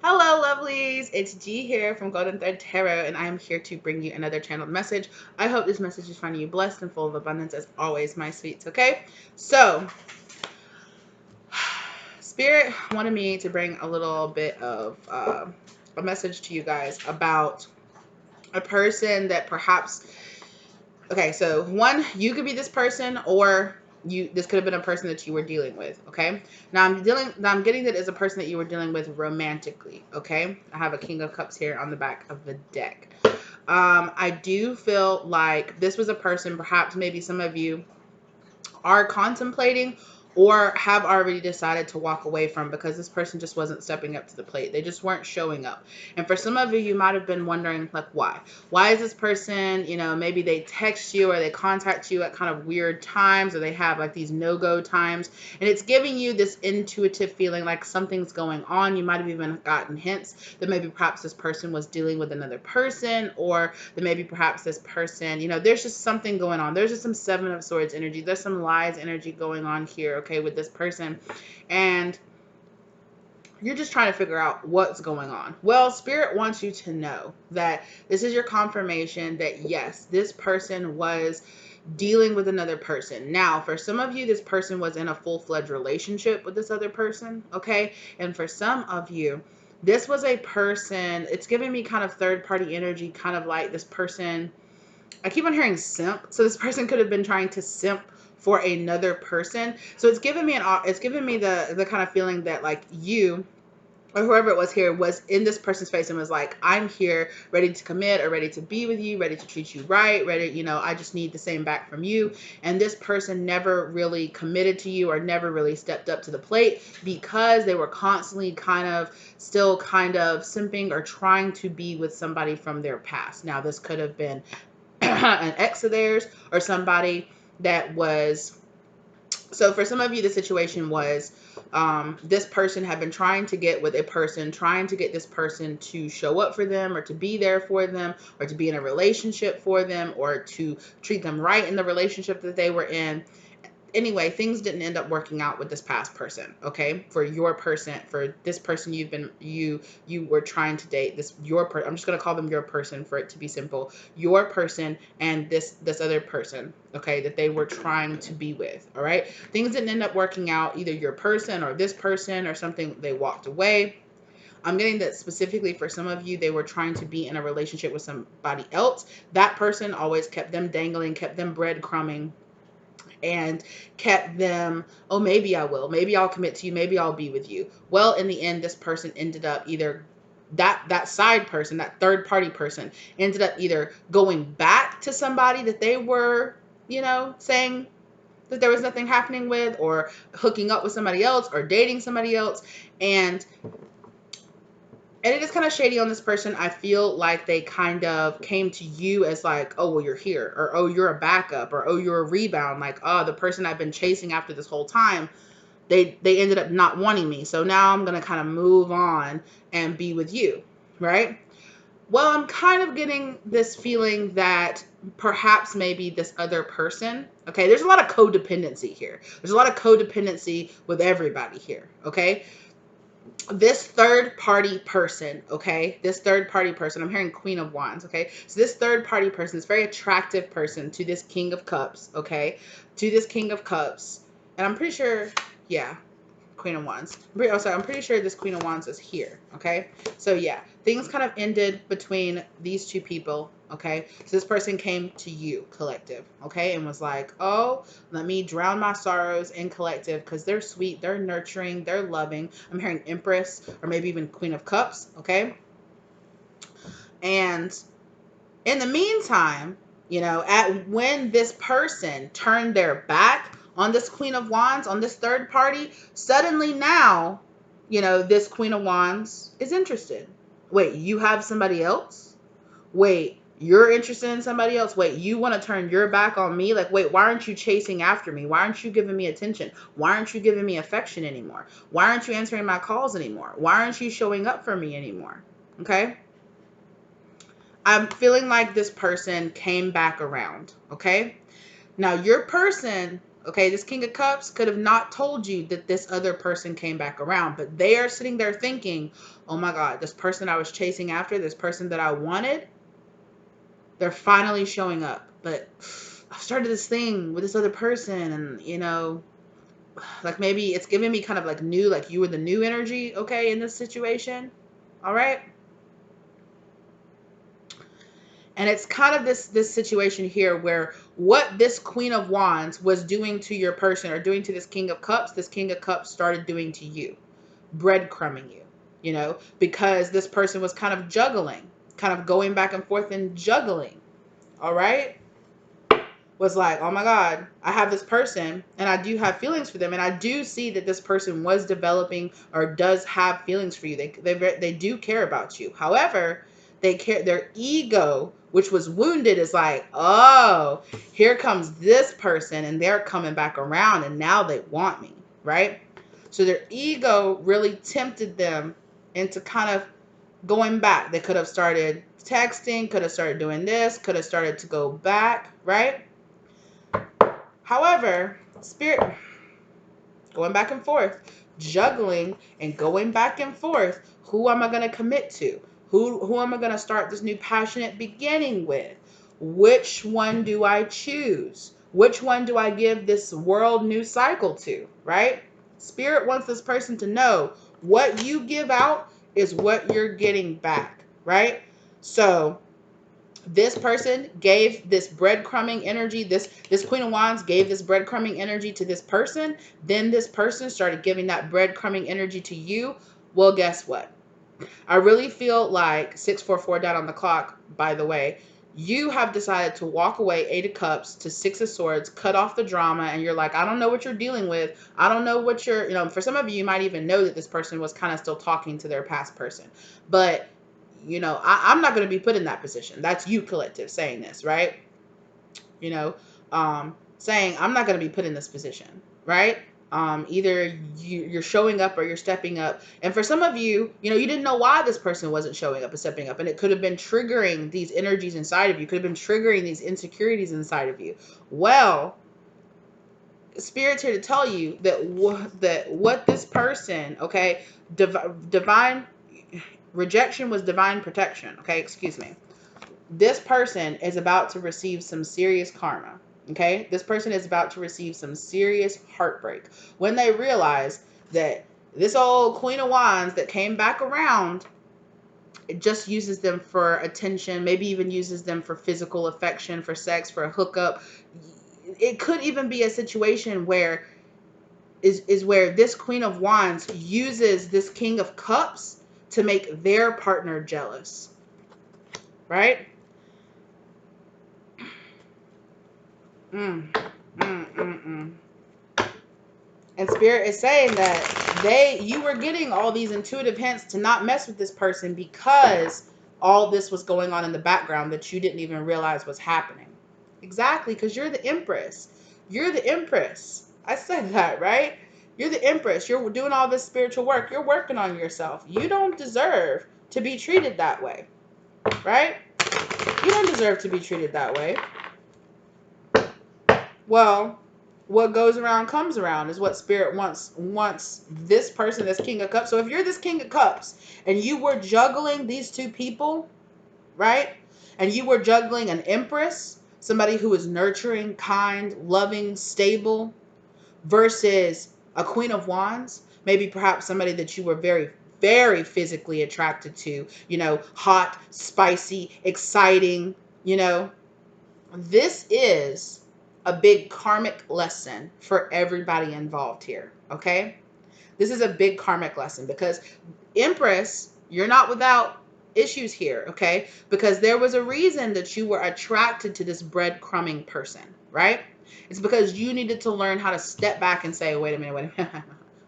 Hello, lovelies. It's G here from Golden Thread Tarot, and I am here to bring you another channeled message. I hope this message is finding you blessed and full of abundance as always, my sweets, okay? So, Spirit wanted me to bring a little bit of a message to you guys about a person that perhaps, okay, so one, you could be this person, or this could have been a person that you were dealing with, okay? Now I'm getting that as a person that you were dealing with romantically, okay? I have a King of Cups here on the back of the deck. I do feel like this was a person, perhaps maybe some of you are contemplating or have already decided to walk away from, because this person just wasn't stepping up to the plate. They just weren't showing up. And for some of you, you might have been wondering, like, why? Why is this person, maybe they text you or they contact you at kind of weird times, or they have like these no-go times, and it's giving you this intuitive feeling like something's going on. You might have even gotten hints that maybe perhaps this person was dealing with another person, or that maybe perhaps this person, there's just something going on. There's just some Seven of Swords energy. There's some lies energy going on here, okay, with this person. And you're just trying to figure out what's going on. Well, Spirit wants you to know that this is your confirmation that yes, this person was dealing with another person. Now, for some of you, this person was in a full-fledged relationship with this other person, okay? And for some of you, this was a person, it's giving me kind of third-party energy, kind of like this person, I keep on hearing simp. So this person could have been trying to simp for another person. So it's giving me the kind of feeling that like you or whoever it was here was in this person's face and was like, I'm here ready to commit or ready to be with you, ready to treat you right, ready, I just need the same back from you. And this person never really committed to you or never really stepped up to the plate because they were constantly still kind of simping or trying to be with somebody from their past. Now, this could have been an ex of theirs or somebody that was. So for some of you, the situation was this person had been trying to get with a person, trying to get this person to show up for them or to be there for them or to be in a relationship for them or to treat them right in the relationship that they were in. Anyway, things didn't end up working out with this past person, okay? For this person you were trying to date, I'm just going to call them your person for it to be simple. Your person and this other person, okay, that they were trying to be with, all right? Things didn't end up working out, either your person or this person or something, they walked away. I'm getting that specifically for some of you, they were trying to be in a relationship with somebody else. That person always kept them dangling, kept them breadcrumbing, and kept them, oh, maybe I will, maybe I'll commit to you, maybe I'll be with you. Well, in the end, this person ended up either that side person, that third party person, ended up either going back to somebody that they were, saying that there was nothing happening with, or hooking up with somebody else, or dating somebody else. And it is kind of shady on this person. I feel like they kind of came to you as like, oh, well, you're here, or oh, you're a backup, or oh, you're a rebound. Like, oh, the person I've been chasing after this whole time, they ended up not wanting me. So now I'm going to kind of move on and be with you, right? Well, I'm kind of getting this feeling that perhaps maybe this other person, okay, there's a lot of codependency here. There's a lot of codependency with everybody here, okay? This third party person, okay, this third party person, I'm hearing Queen of Wands, okay, so this third party person is very attractive person to this King of Cups, okay, to this King of Cups, and I'm pretty sure, yeah, Queen of Wands. I'm pretty sure this Queen of Wands is here, okay? So yeah, things kind of ended between these two people, okay? So this person came to you, collective, okay? And was like, oh, let me drown my sorrows in collective because they're sweet, they're nurturing, they're loving. I'm hearing Empress or maybe even Queen of Cups, okay? And in the meantime, when this person turned their back on this Queen of Wands, on this third party, suddenly now, this Queen of Wands is interested. Wait, you have somebody else? Wait, you're interested in somebody else? Wait, you want to turn your back on me? Like, wait, why aren't you chasing after me? Why aren't you giving me attention? Why aren't you giving me affection anymore? Why aren't you answering my calls anymore? Why aren't you showing up for me anymore? Okay? I'm feeling like this person came back around, okay? Now, your person, Okay, this King of Cups could have not told you that this other person came back around, but they are sitting there thinking, oh my God, this person I was chasing after, this person that I wanted, they're finally showing up. But I've started this thing with this other person, and like maybe it's giving me kind of like new, like you were the new energy, okay, in this situation. All right. And it's kind of this situation here where what this Queen of Wands was doing to your person or doing to this King of Cups, this King of Cups started doing to you, breadcrumbing you, because this person was kind of juggling, kind of going back and forth and juggling. All right. Was like, oh my God, I have this person and I do have feelings for them. And I do see that this person was developing or does have feelings for you. They do care about you. However, their ego, which was wounded, is like, oh, here comes this person and they're coming back around and now they want me, right? So their ego really tempted them into kind of going back. They could have started texting, could have started doing this, could have started to go back, right? However, spirit going back and forth, juggling and going back and forth. Who am I going to commit to? Who am I going to start this new passionate beginning with? Which one do I choose? Which one do I give this world new cycle to, right? Spirit wants this person to know what you give out is what you're getting back, right? So this person gave this breadcrumbing energy, this Queen of Wands gave this breadcrumbing energy to this person, then this person started giving that breadcrumbing energy to you. Well, guess what? I really feel like 644 down on the clock, by the way, you have decided to walk away 8 of Cups to 6 of Swords, cut off the drama, and you're like, I don't know what you're dealing with. I don't know what you're, for some of you might even know that this person was kind of still talking to their past person. But I'm not going to be put in that position. That's you, collective, saying this, right? Saying I'm not going to be put in this position, right? Either you're showing up or you're stepping up. And for some of you, you didn't know why this person wasn't showing up and stepping up. And it could have been triggering these energies inside of you, could have been triggering these insecurities inside of you. Well, Spirit's here to tell you that what this person, okay, divine rejection was divine protection. Okay, excuse me. This person is about to receive some serious karma. Okay, this person is about to receive some serious heartbreak when they realize that this old Queen of Wands that came back around, it just uses them for attention, maybe even uses them for physical affection, for sex, for a hookup. It could even be a situation where where this Queen of Wands uses this King of Cups to make their partner jealous, right? Mm, mm, mm, mm. And Spirit is saying that you were getting all these intuitive hints to not mess with this person because all this was going on in the background that you didn't even realize was happening. Exactly, because you're the Empress. You're the Empress. I said that, right? You're the Empress. You're doing all this spiritual work. You're working on yourself. You don't deserve to be treated that way, right? You don't deserve to be treated that way. Well, what goes around comes around is what Spirit wants this person, this King of Cups. So if you're this King of Cups and you were juggling these two people, right? And you were juggling an Empress, somebody who is nurturing, kind, loving, stable, versus a Queen of Wands, maybe perhaps somebody that you were very, very physically attracted to, hot, spicy, exciting, this is a big karmic lesson for everybody involved here, okay? This is a big karmic lesson because Empress, you're not without issues here, okay? Because there was a reason that you were attracted to this breadcrumbing person, right? It's because you needed to learn how to step back and say, wait a minute.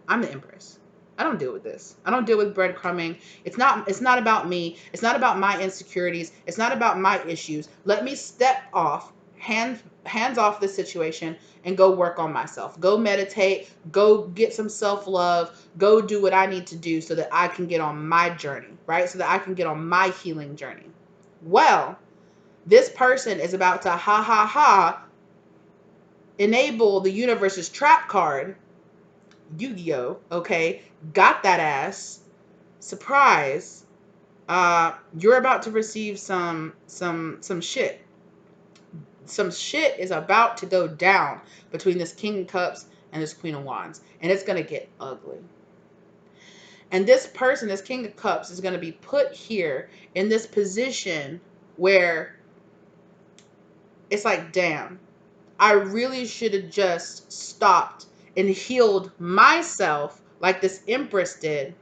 I'm the Empress. I don't deal with this. I don't deal with breadcrumbing. It's not about me. It's not about my insecurities. It's not about my issues. Let me step off, hands off this situation and go work on myself. Go meditate, go get some self-love, go do what I need to do so that I can get on my journey, right? So that I can get on my healing journey. Well, this person is about to enable the universe's trap card, Yu-Gi-Oh, okay, got that ass. Surprise. You're about to receive some shit. Some shit is about to go down between this King of Cups and this Queen of Wands. And it's going to get ugly. And this person, this King of Cups, is going to be put here in this position where it's like, damn, I really should have just stopped and healed myself like this Empress did.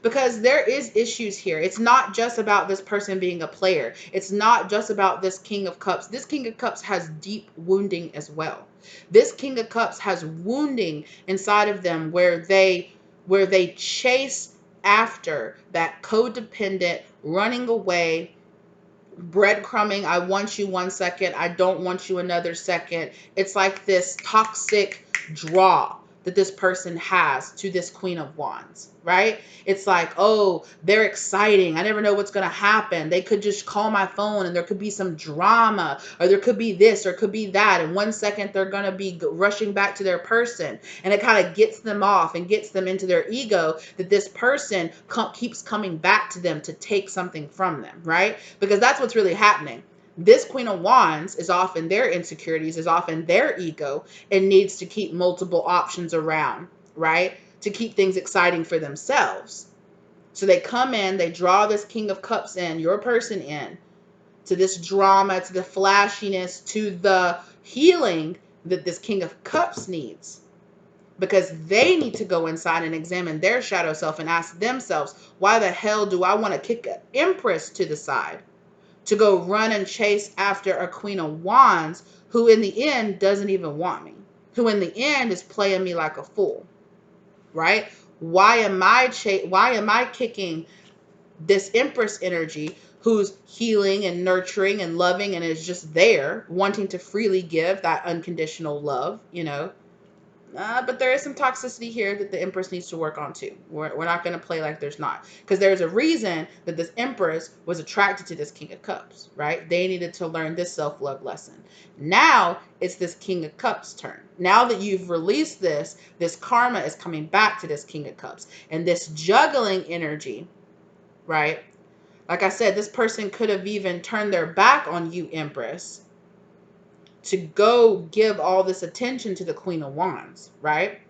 Because there is issues here. It's not just about this person being a player. It's not just about this King of Cups. This King of Cups has deep wounding as well. This King of Cups has wounding inside of them where they chase after that codependent, running away, breadcrumbing. I want you 1 second. I don't want you another second. It's like this toxic draw that this person has to this Queen of Wands, right? It's like, oh, they're exciting. I never know what's going to happen. They could just call my phone and there could be some drama, or there could be this or could be that. And 1 second they're going to be rushing back to their person. And it kind of gets them off and gets them into their ego that this person keeps coming back to them to take something from them, right? Because that's what's really happening. This Queen of Wands is often their insecurities, is often their ego, and needs to keep multiple options around, right? To keep things exciting for themselves. So they come in, they draw this King of Cups in, your person in, to this drama, to the flashiness, to the healing that this King of Cups needs. Because they need to go inside and examine their shadow self and ask themselves, why the hell do I want to kick an Empress to the side to go run and chase after a Queen of Wands who in the end doesn't even want me, who in the end is playing me like a fool, right? Why am I kicking this Empress energy who's healing and nurturing and loving and is just there wanting to freely give that unconditional love, you know? But there is some toxicity here that the Empress needs to work on too. We're not going to play like there's not. Because there's a reason that this Empress was attracted to this King of Cups, right? They needed to learn this self-love lesson. Now it's this King of Cups turn. Now that you've released this karma is coming back to this King of Cups. And this juggling energy, right? Like I said, this person could have even turned their back on you, Empress, to go give all this attention to the Queen of Wands, right?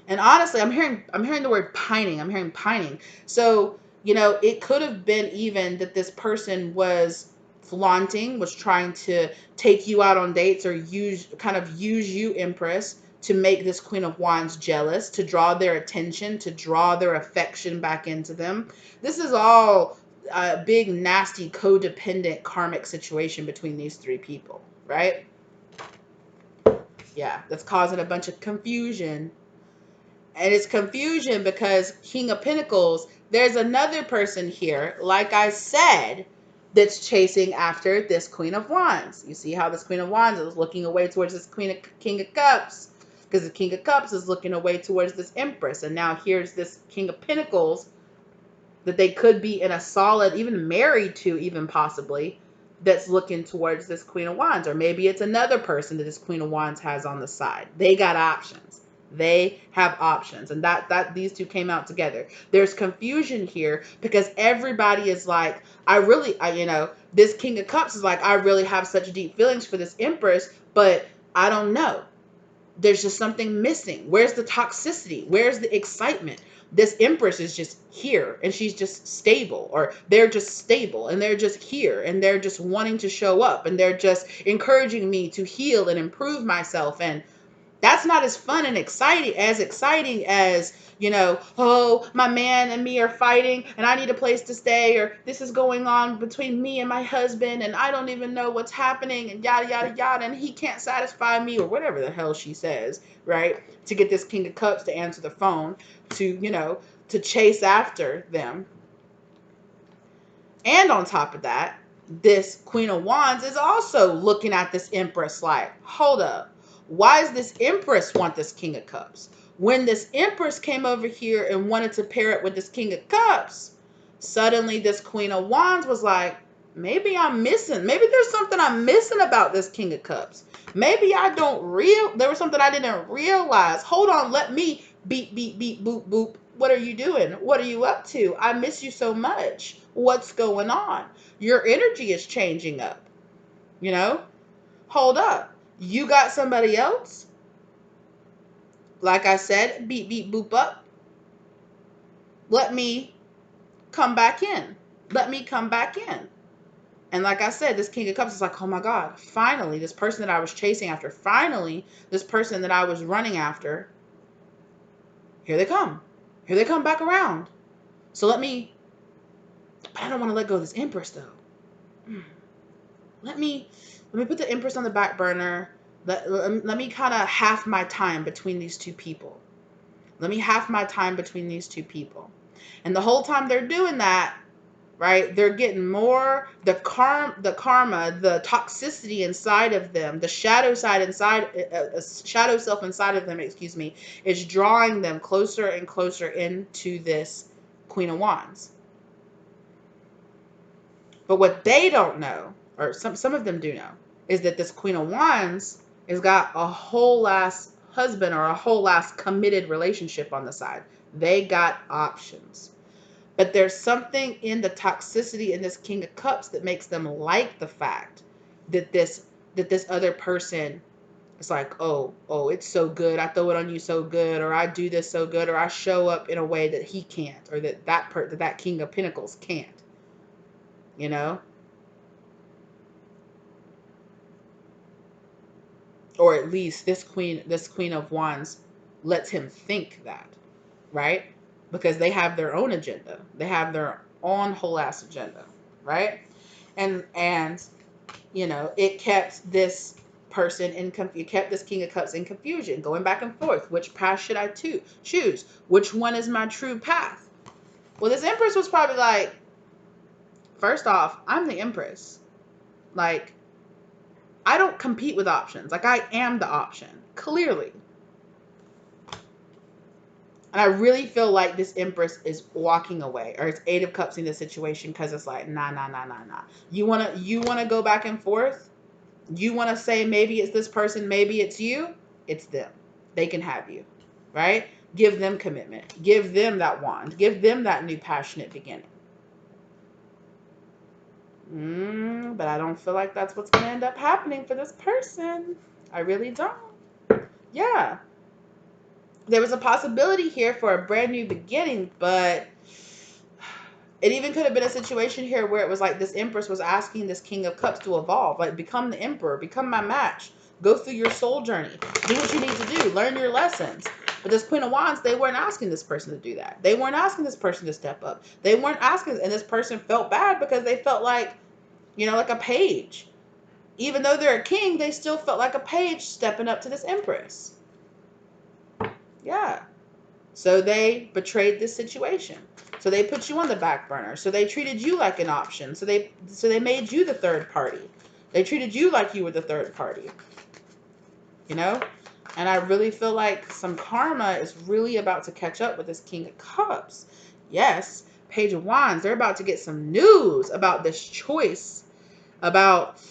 And honestly, I'm hearing the word pining. I'm hearing pining. So, you know, it could have been even that this person was flaunting, was trying to take you out on dates or use you, Empress, to make this Queen of Wands jealous, to draw their attention, to draw their affection back into them. This is all a big, nasty, codependent, karmic situation between these three people, right? Yeah, that's causing a bunch of confusion. And it's confusion because King of Pentacles, there's another person here, like I said, that's chasing after this Queen of Wands. You see how this Queen of Wands is looking away towards this King of Cups, because the King of Cups is looking away towards this Empress. And now here's this King of Pentacles that they could be in a solid, even married to, even possibly, that's looking towards this Queen of Wands. Or maybe it's another person that this Queen of Wands has on the side. They got options. They have options. And that these two came out together. There's confusion here because everybody is like, this King of Cups is like, I really have such deep feelings for this Empress, but I don't know. There's just something missing. Where's the toxicity? Where's the excitement? This Empress is just here and she's just stable, or they're just stable and they're just here and they're just wanting to show up and they're just encouraging me to heal and improve myself. And that's not as fun and exciting as, you know, oh, my man and me are fighting and I need a place to stay, or this is going on between me and my husband and I don't even know what's happening and yada, yada, yada, and he can't satisfy me, or whatever the hell she says, right? To get this King of Cups to answer the phone, to, you know, to chase after them. And on top of that, this Queen of Wands is also looking at this Empress like, hold up. Why does this Empress want this King of Cups? When this Empress came over here and wanted to pair it with this King of Cups, suddenly this Queen of Wands was like, maybe there's something I'm missing about this King of Cups. Maybe I don't there was something I didn't realize. Hold on, let me beep, beep, beep, boop, boop. What are you doing? What are you up to? I miss you so much. What's going on? Your energy is changing up. You know? Hold up. You got somebody else? Like I said, beep, beep, boop up. Let me come back in. Let me come back in. And like I said, this King of Cups is like, oh my God, finally, this person that I was chasing after, finally, this person that I was running after, here they come. Here they come back around. So but I don't want to let go of this Empress though. Let me put the Empress on the back burner. Let me kind of half my time between these two people. Let me half my time between these two people. And the whole time they're doing that, right? They're getting more the karma, the toxicity inside of them, the shadow side inside, shadow self inside of them, excuse me, is drawing them closer and closer into this Queen of Wands. But what they don't know, or some of them do know, is that this Queen of Wands has got a whole ass husband or a whole ass committed relationship on the side. They got options. But there's something in the toxicity in this King of Cups that makes them like the fact that this other person is like, oh, it's so good. I throw it on you so good, or I do this so good, or I show up in a way that he can't, or that King of Pentacles can't. You know? Or at least this Queen of Wands lets him think that, right? Because they have their own agenda. They have their own whole ass agenda, right? And you know, it kept this person it kept this King of Cups in confusion, going back and forth. Which path should I choose? Which one is my true path? Well, this Empress was probably like, first off, I'm the Empress. Like, I don't compete with options. Like, I am the option, clearly. And I really feel like this Empress is walking away, or it's Eight of Cups in this situation, because it's like, nah. You wanna go back and forth? You wanna say maybe it's this person, maybe it's you? It's them. They can have you, right? Give them commitment. Give them that wand. Give them that new passionate beginning. But I don't feel like that's what's gonna end up happening for this person. I really don't. Yeah. There was a possibility here for a brand new beginning, but it even could have been a situation here where it was like this Empress was asking this King of Cups to evolve, like, become the Emperor, become my match, go through your soul journey, do what you need to do, learn your lessons. But this Queen of Wands, they weren't asking this person to do that. They weren't asking this person to step up. They weren't asking, and this person felt bad because they felt like, you know, like a page. Even though they're a king, they still felt like a page stepping up to this Empress. Yeah. So they betrayed this situation. So they put you on the back burner. So they treated you like an option. So they made you the third party. They treated you like you were the third party. You know? And I really feel like some karma is really about to catch up with this King of Cups. Yes, Page of Wands. They're about to get some news about this choice. About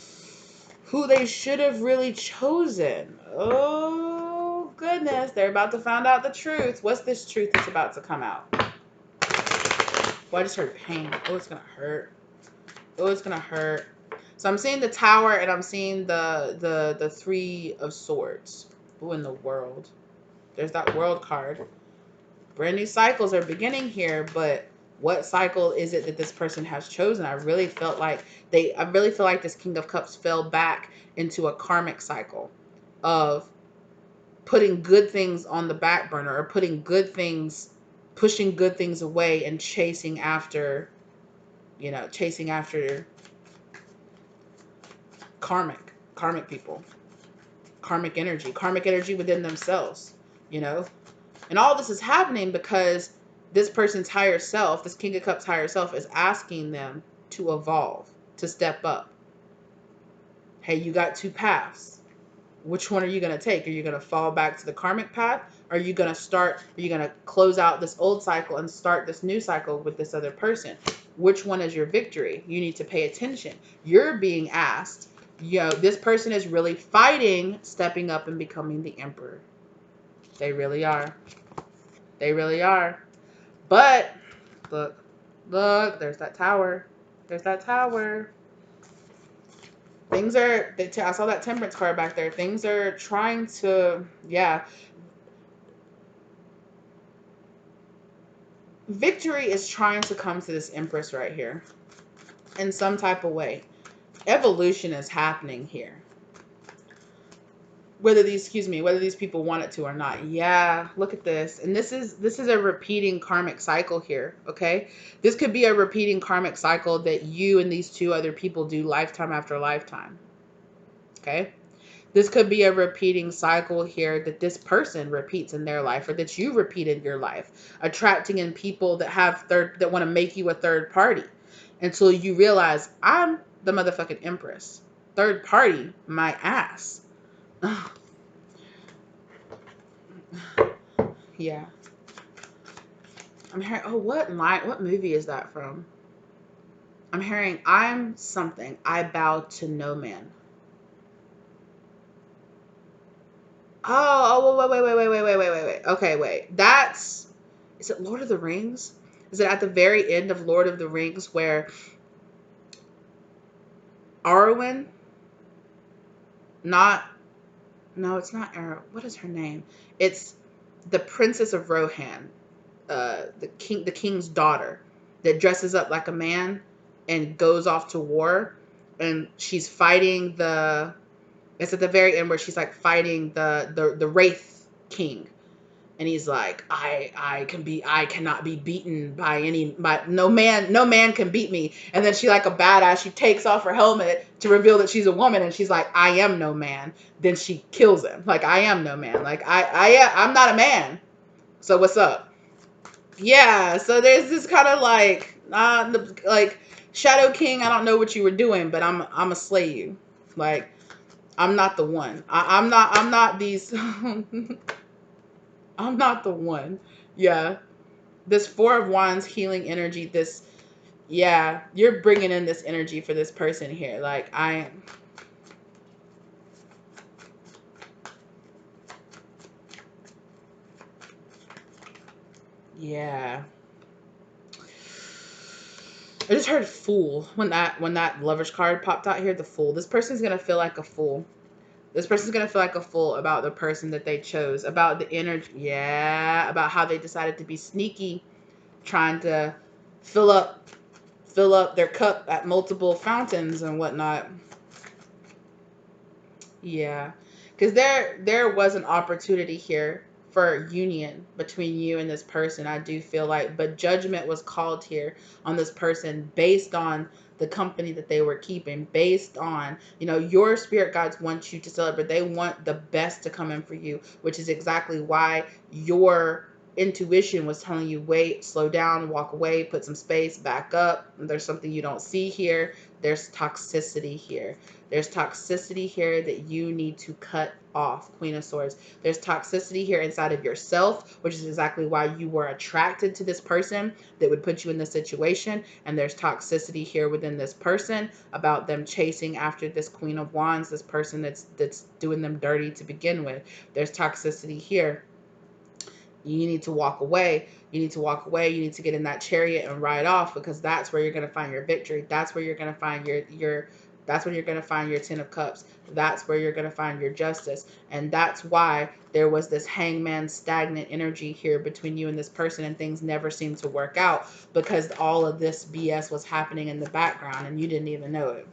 who they should have really chosen. Oh, goodness. They're about to find out the truth. What's this truth that's about to come out? Well, I just heard pain. Oh, it's going to hurt. Oh, it's going to hurt. So I'm seeing the Tower, and I'm seeing the Three of Swords. Who in the world? There's that World card. Brand new cycles are beginning here, but what cycle is it that this person has chosen? I really feel like this King of Cups fell back into a karmic cycle of putting good things on the back burner, or pushing good things away and chasing after karmic people, karmic energy within themselves, you know? And all this is happening because this person's higher self, this King of Cups higher self, is asking them to evolve, to step up. Hey, you got two paths. Which one are you going to take? Are you going to fall back to the karmic path? Are you going to close out this old cycle and start this new cycle with this other person? Which one is your victory? You need to pay attention. You're being asked This person is really fighting, stepping up and becoming the emperor. They really are. They really are. But look, look, there's that tower. There's that tower. Things are, I saw that temperance card back there. Things are trying to, yeah. Victory is trying to come to this Empress right here in some type of way. Evolution is happening here. Whether these people want it to or not. Yeah, look at this. And this is a repeating karmic cycle here, okay? This could be a repeating karmic cycle that you and these two other people do lifetime after lifetime. Okay? This could be a repeating cycle here that this person repeats in their life, or that you repeat in your life, attracting in people that want to make you a third party until you realize I'm the motherfucking Empress. Third party, my ass. Yeah. I'm hearing, oh, what movie is that from? I'm hearing, I'm something, I bow to no man. Oh, wait. Okay, wait. Is it Lord of the Rings? Is it at the very end of Lord of the Rings where Arwen, it's not Arwen. What is her name? It's the Princess of Rohan, the king's daughter, that dresses up like a man and goes off to war, and she's fighting it's at the very end where she's like fighting the Wraith King, and he's like, I cannot be beaten by no man can beat me. And then she, like a badass, she takes off her helmet to reveal that she's a woman, and she's like, I am no man. Then she kills him. Like, I am no man. Like, I'm not a man. So what's up? Yeah, so there's this kind of like Shadow King, I don't know what you were doing, but I'ma slay you. Like, I'm not the one. I'm not these I'm not the one. Yeah. This Four of Wands healing energy, yeah, you're bringing in this energy for this person here. Like, yeah. I just heard fool when that Lover's card popped out here, the Fool. This person's going to feel like a fool. This person's going to feel like a fool about the person that they chose, about the energy. Yeah, about how they decided to be sneaky, trying to fill up their cup at multiple fountains and whatnot. Yeah, because there was an opportunity here for union between you and this person. I do feel like, but judgment was called here on this person based on the company that they were keeping, based on, your spirit guides want you to celebrate. They want the best to come in for you, which is exactly why your intuition was telling you, wait, slow down, walk away, put some space, back up. There's something you don't see here. There's toxicity here. There's toxicity here that you need to cut off, Queen of Swords. There's toxicity here inside of yourself, which is exactly why you were attracted to this person that would put you in this situation. And there's toxicity here within this person about them chasing after this Queen of Wands, this person that's doing them dirty to begin with. There's toxicity here. You need to walk away. You need to walk away. You need to get in that chariot and ride off, because that's where you're going to find your victory. That's where you're going to find that's when you're going to find your 10 of cups. That's where you're going to find your justice. And that's why there was this hangman stagnant energy here between you and this person, and things never seemed to work out because all of this BS was happening in the background and you didn't even know it.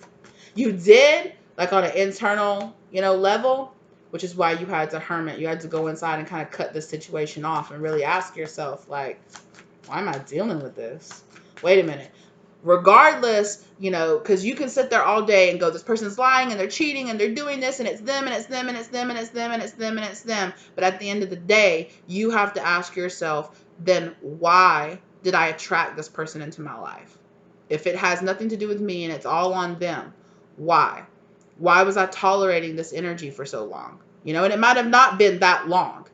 You did, like on an internal, level, which is why you had to hermit. You had to go inside and kind of cut this situation off and really ask yourself, like, why am I dealing with this? Wait a minute. Regardless, because you can sit there all day and go, this person's lying and they're cheating and they're doing this and it's them and it's them and it's them and it's them and it's them and it's them. But at the end of the day, you have to ask yourself, then why did I attract this person into my life? If it has nothing to do with me and it's all on them, why? Why was I tolerating this energy for so long? And it might have not been that long,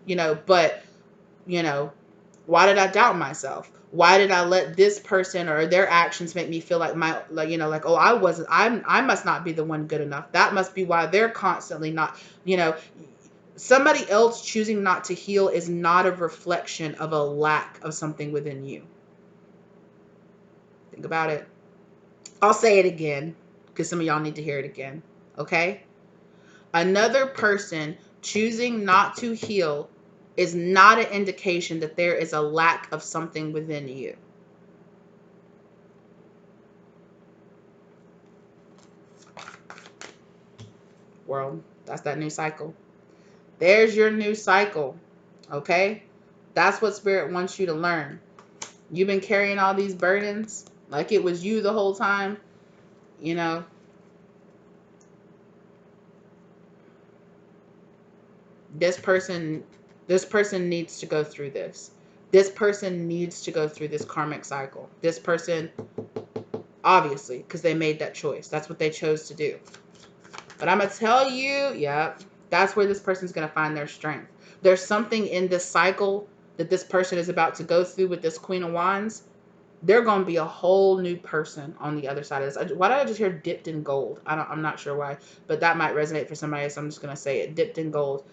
but, why did I doubt myself? Why did I let this person or their actions make me feel like oh, I must not be the one good enough. That must be why they're constantly not, somebody else choosing not to heal is not a reflection of a lack of something within you. Think about it. I'll say it again because some of y'all need to hear it again. Okay? Another person choosing not to heal is not an indication that there is a lack of something within you. World, that's that new cycle. There's your new cycle. Okay? That's what Spirit wants you to learn. You've been carrying all these burdens like it was you the whole time. This person needs to go through this. This person needs to go through this karmic cycle. This person, obviously, because they made that choice. That's what they chose to do. But I'm going to tell you, that's where this person's going to find their strength. There's something in this cycle that this person is about to go through with this Queen of Wands. They're going to be a whole new person on the other side of this. Why did I just hear dipped in gold? I'm not sure why, but that might resonate for somebody, so I'm just going to say it. Dipped in gold.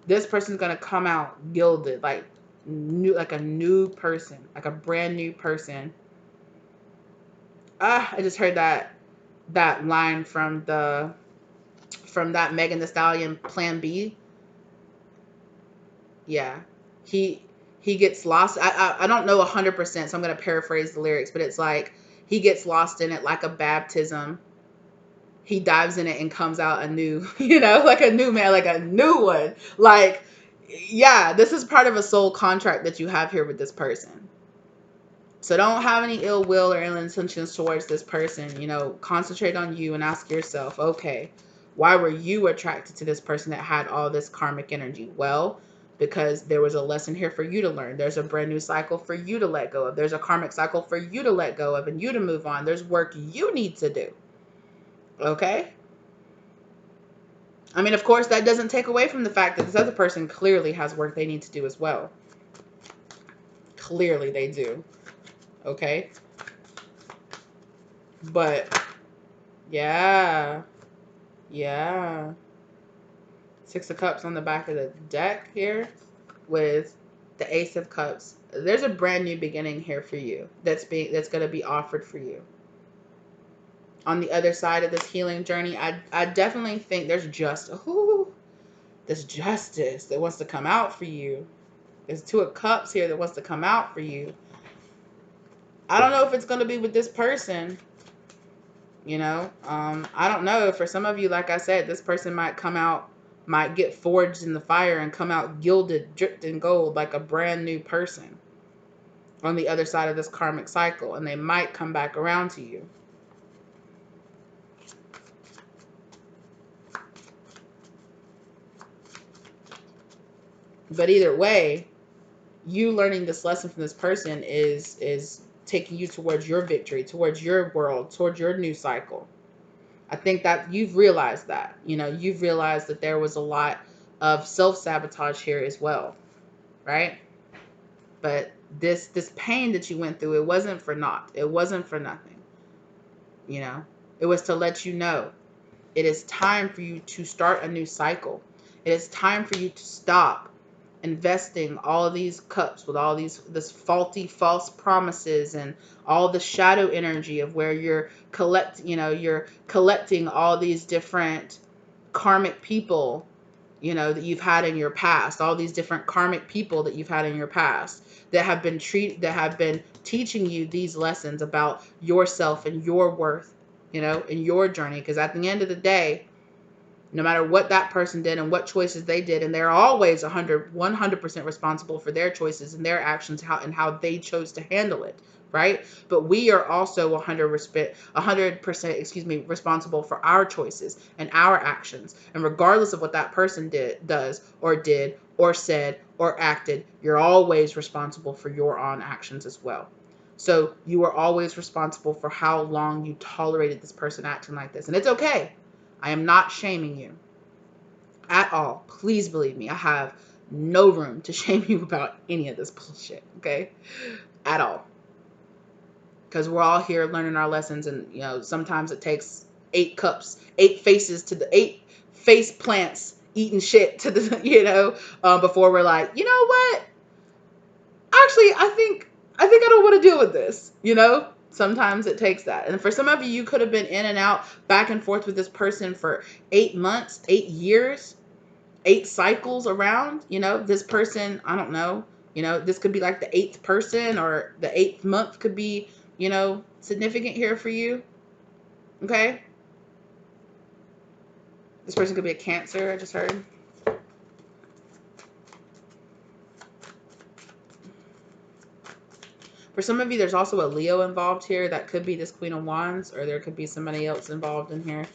This person's going to come out gilded, like a new person, like a brand new person. I just heard that line from that Megan Thee Stallion Plan B. Yeah. He gets lost. I don't know 100%, so I'm going to paraphrase the lyrics, but it's like he gets lost in it like a baptism. He dives in it and comes out anew, like a new man, like a new one. Like, yeah, this is part of a soul contract that you have here with this person. So don't have any ill will or ill intentions towards this person. Concentrate on you and ask yourself, okay, why were you attracted to this person that had all this karmic energy? Well, because there was a lesson here for you to learn. There's a brand new cycle for you to let go of. There's a karmic cycle for you to let go of and you to move on. There's work you need to do. Okay? I mean, of course, that doesn't take away from the fact that this other person clearly has work they need to do as well. Clearly they do. Okay? But, yeah. 6 of Cups on the back of the deck here with the Ace of Cups. There's a brand new beginning here for you that's going to be offered for you. On the other side of this healing journey, I definitely think there's this justice that wants to come out for you. There's 2 of Cups here that wants to come out for you. I don't know if it's going to be with this person. I don't know. For some of you, like I said, this person might get forged in the fire and come out gilded, dripped in gold, like a brand new person on the other side of this karmic cycle. And they might come back around to you. But either way, you learning this lesson from this person is taking you towards your victory, towards your world, towards your new cycle. I think that you've realized that. You've realized that there was a lot of self-sabotage here as well, right? But this pain that you went through, it wasn't for naught. It wasn't for nothing. It was to let you know it is time for you to start a new cycle. It is time for you to stop investing all these cups with all this faulty false promises and all the shadow energy of where you're collecting all these different karmic people that you've had in your past, all these different karmic people that you've had in your past that have been teaching you these lessons about yourself and your worth, in your journey. Because at the end of the day, no matter what that person did and what choices they did, and they're always 100% responsible for their choices and their actions, how they chose to handle it, right? But we are also 100% responsible for our choices and our actions. And regardless of what that person did or said or acted, you're always responsible for your own actions as well. So you are always responsible for how long you tolerated this person acting like this. And it's okay. I am not shaming you at all. Please believe me. I have no room to shame you about any of this bullshit, okay? At all. because we're all here learning our lessons, and you know, sometimes it takes 8 cups, 8 faces to the 8 face plants eating shit to the you know, before we're like, you know what, actually I think I don't want to deal with this, you know. Sometimes it takes that. And for some of you, you could have been in and out, back and forth with this person for 8 months, 8 years, 8 cycles around, you know. This person, I don't know, you know, this could be like the 8th person, or the 8th month could be, you know, significant here for you. Okay, this person could be a Cancer, I just heard. For some of you, there's also a Leo involved here. That could be this Queen of Wands, or there could be somebody else involved in here.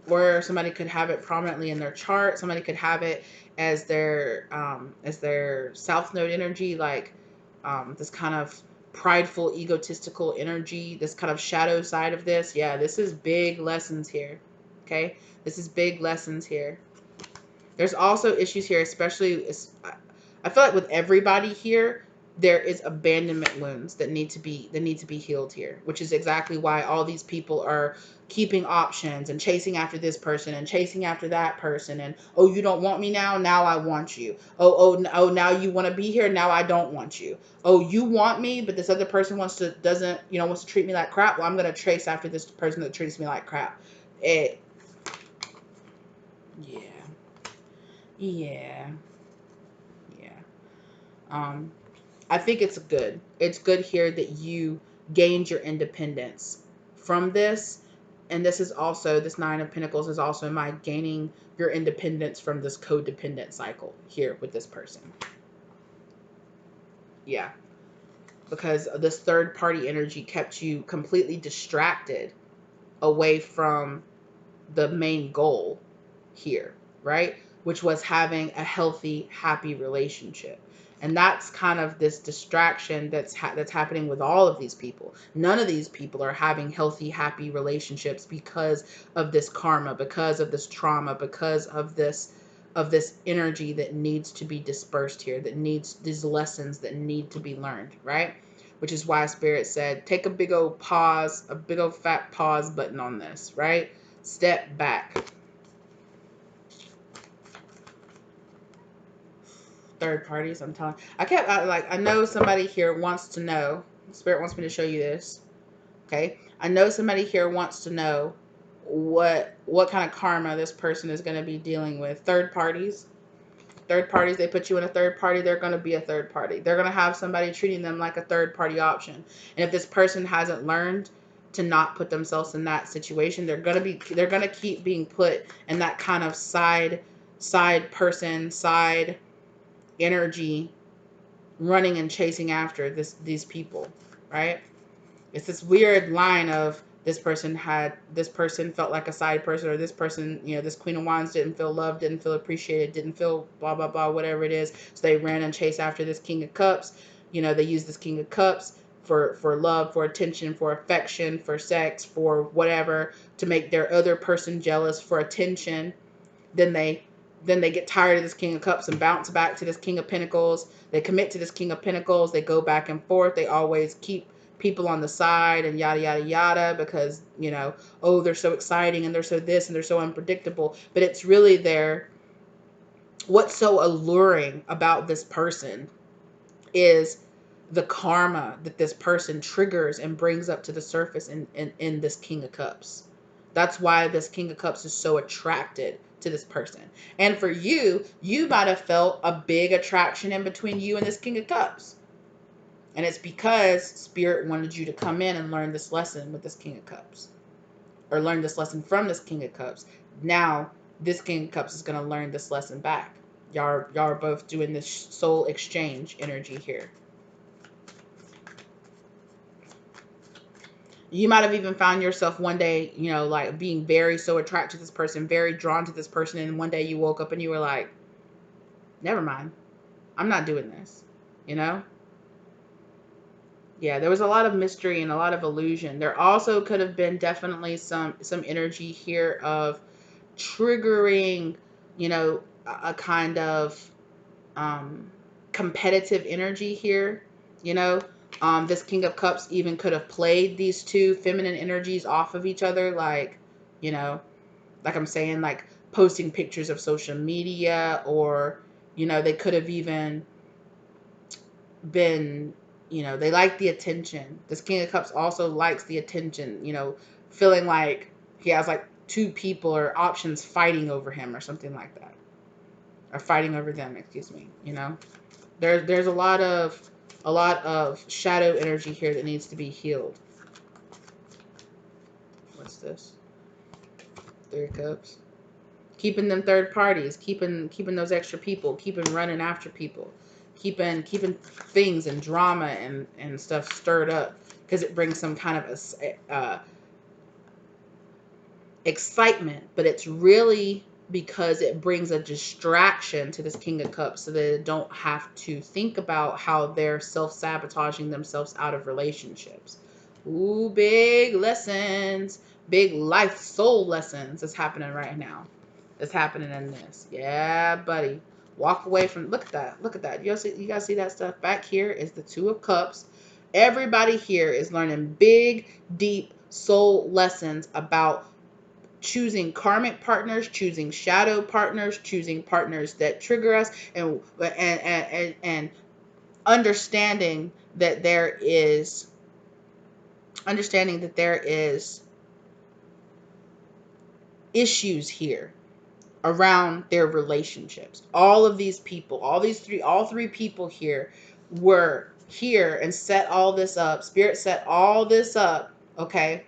Or somebody could have it prominently in their chart. Somebody could have it as their South Node energy, like this kind of prideful, egotistical energy, this kind of shadow side of this. Yeah, this is big lessons here. Okay, this is big lessons here. There's also issues here, especially, I feel like with everybody here, there is abandonment wounds that need to be healed here, which is exactly why all these people are keeping options and chasing after this person and chasing after that person, and oh, you don't want me now I want you. Oh, now you want to be here, now I don't want you. Oh, you want me, but this other person wants to treat me like crap. Well, I'm going to chase after this person that treats me like crap. It Yeah. Yeah. Yeah. I think it's good. It's good here that you gained your independence from this. And this is also, this Nine of Pentacles is also my gaining your independence from this codependent cycle here with this person. Yeah. Because this third party energy kept you completely distracted away from the main goal here, right? Which was having a healthy, happy relationship. And that's kind of this distraction that's happening with all of these people. None of these people are having healthy, happy relationships because of this karma, because of this trauma, because of this energy that needs to be dispersed here, that needs these lessons that need to be learned, right? Which is why Spirit said, take a big old pause, a big old fat pause button on this, right? Step back. Third parties, I'm telling. I know somebody here wants to know. Spirit wants me to show you this. Okay, I know somebody here wants to know what kind of karma this person is going to be dealing with. Third parties. Third parties, they put you in a third party, they're going to be a third party. They're going to have somebody treating them like a third party option. And if this person hasn't learned to not put themselves in that situation, they're going to keep being put in that kind of side person, side energy, running and chasing after these people, right? It's this weird line of this person felt like a side person, or this person, you know, this Queen of Wands didn't feel loved, didn't feel appreciated, didn't feel blah blah blah, whatever it is. So they ran and chased after this King of Cups. You know, they used this King of Cups for love, for attention, for affection, for sex, for whatever, to make their other person jealous, for attention. Then they get tired of this King of Cups and bounce back to this King of Pentacles. They commit to this King of Pentacles. They go back and forth. They always keep people on the side and yada, yada, yada, because, you know, oh, they're so exciting and they're so this and they're so unpredictable. But it's really what's so alluring about this person is the karma that this person triggers and brings up to the surface in this King of Cups. That's why this King of Cups is so attracted to this person. And for you, you might have felt a big attraction in between you and this King of Cups. And it's because Spirit wanted you to come in and learn this lesson with this King of Cups. Or learn this lesson from this King of Cups. Now, this King of Cups is going to learn this lesson back. Y'all are both doing this soul exchange energy here. You might have even found yourself one day, you know, like being very so attracted to this person, very drawn to this person. And one day you woke up and you were like, never mind. I'm not doing this, you know? Yeah, there was a lot of mystery and a lot of illusion. There also could have been definitely some energy here of triggering, you know, a kind of competitive energy here, you know, This King of Cups even could have played these two feminine energies off of each other, like, you know, like I'm saying, like posting pictures of social media, or, you know, they could have even been, you know, they like the attention. This King of Cups also likes the attention, you know, feeling like he has like two people or options fighting over him or something like that. Or fighting over them, excuse me, you know. There's a lot of shadow energy here that needs to be healed. What's this? Three of Cups. Keeping them third parties, keeping those extra people, keeping running after people, keeping things and drama and stuff stirred up, because it brings some kind of excitement, but it's really because it brings a distraction to this King of Cups, so that they don't have to think about how they're self-sabotaging themselves out of relationships. Ooh, big lessons, big life soul lessons is happening right now. It's happening in this. Yeah, buddy. Walk away from, look at that. Look at that. You guys see that stuff? Back here is the Two of Cups. Everybody here is learning big, deep soul lessons about choosing karmic partners, choosing shadow partners, choosing partners that trigger us, and understanding that there is issues here around their relationships. All of these people, all three people here were here and set all this up. Spirit set all this up, okay?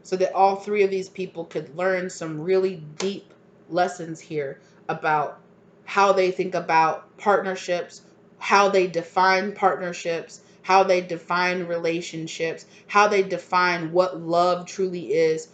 So that all three of these people could learn some really deep lessons here about how they think about partnerships, how they define partnerships, how they define relationships, how they define what love truly is,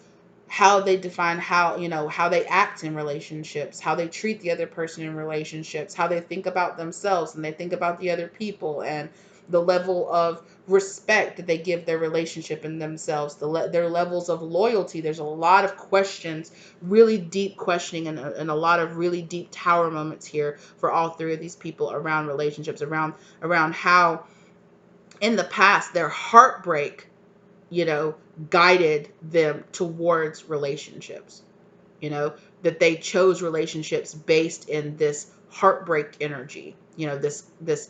how they define how, you know, how they act in relationships, how they treat the other person in relationships, how they think about themselves and they think about the other people, and the level of respect that they give their relationship and themselves, their levels of loyalty. There's a lot of questions, really deep questioning, and a lot of really deep tower moments here for all three of these people around relationships, around how in the past their heartbreak, you know, guided them towards relationships, you know, that they chose relationships based in this heartbreak energy, you know, this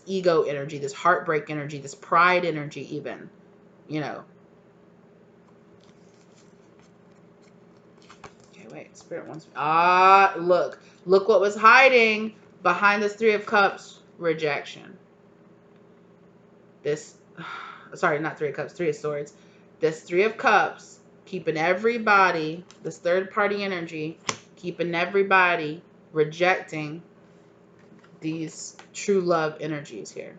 ego energy, this heartbreak energy, this pride energy even, you know. Okay, wait, Spirit wants me. Look what was hiding behind this Three of Cups. Rejection. This, sorry, not Three of Cups, Three of Swords. This Three of Cups, keeping everybody, this third party energy, keeping everybody rejecting these true love energies here.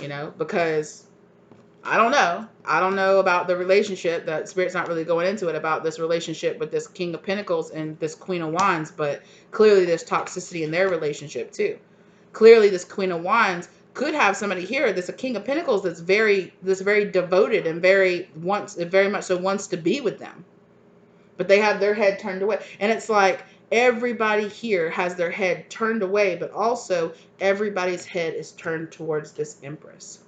You know, because I don't know. I don't know about the relationship. That Spirit's not really going into it about this relationship with this King of Pentacles and this Queen of Wands, but clearly there's toxicity in their relationship too. Clearly this Queen of Wands could have somebody here that's a King of Pentacles that's very devoted and very much so wants to be with them. But they have their head turned away. And it's like everybody here has their head turned away, but also everybody's head is turned towards this Empress.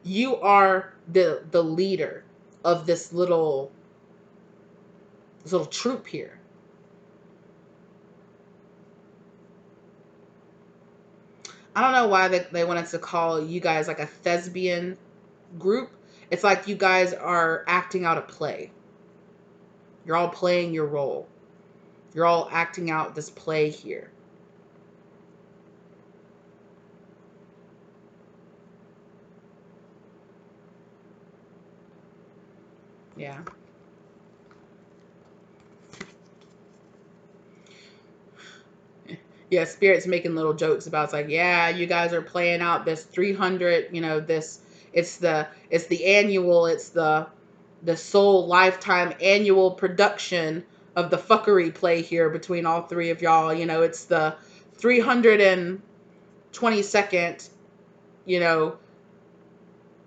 You are the leader of this little troop here. I don't know why they wanted to call you guys like a thespian group. It's like you guys are acting out a play. You're all playing your role. You're all acting out this play here. Yeah. Yeah, Spirit's making little jokes about, it's like, yeah, you guys are playing out this 300, you know, this, it's the annual, it's the soul lifetime annual production of the fuckery play here between all three of y'all. You know, it's the 322nd, you know,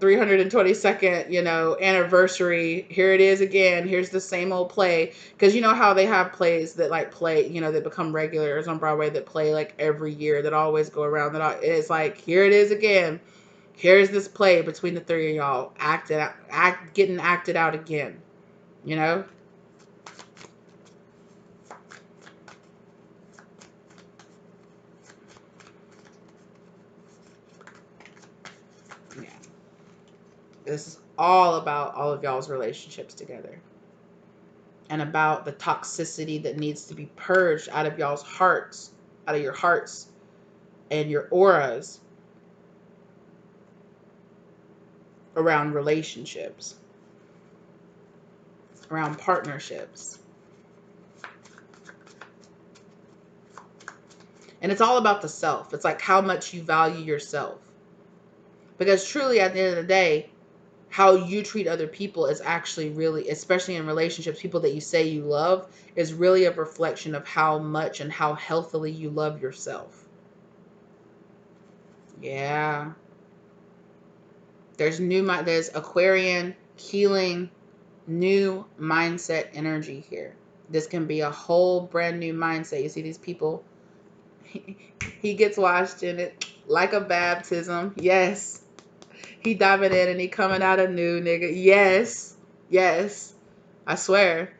322nd, you know, anniversary. Here it is again. Here's the same old play. Because you know how they have plays that like play, you know, that become regulars on Broadway that play like every year, that always go around. It's like, here it is again. Here's this play between the three of y'all, getting acted out again. You know? Yeah. This is all about all of y'all's relationships together. And about the toxicity that needs to be purged out of y'all's hearts, out of your hearts and your auras around relationships, around partnerships. And it's all about the self. It's like how much you value yourself. Because truly, at the end of the day, how you treat other people is actually really, especially in relationships, people that you say you love, is really a reflection of how much and how healthily you love yourself. Yeah. There's Aquarian healing, new mindset energy here. This can be a whole brand new mindset. You see these people, he gets washed in it like a baptism. Yes. He diving in and he coming out anew, nigga. Yes. Yes. I swear.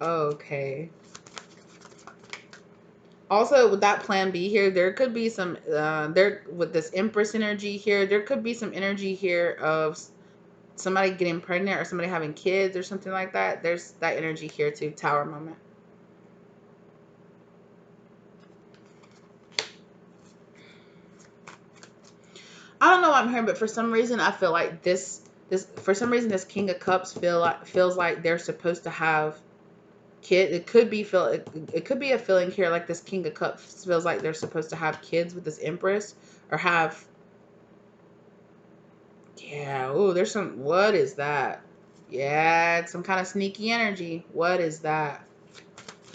Okay. Also, with that plan B here, there could be some, there with this Empress energy here, there could be some energy here of somebody getting pregnant or somebody having kids or something like that. There's that energy here too, Tower moment. I don't know what I'm hearing, but for some reason I feel like this for some reason this King of Cups feels like they're supposed to have kid. It could be it could be a feeling here like this King of Cups feels like they're supposed to have kids with this Empress or have. Yeah. Oh, there's some. What is that? Yeah, it's some kind of sneaky energy. What is that?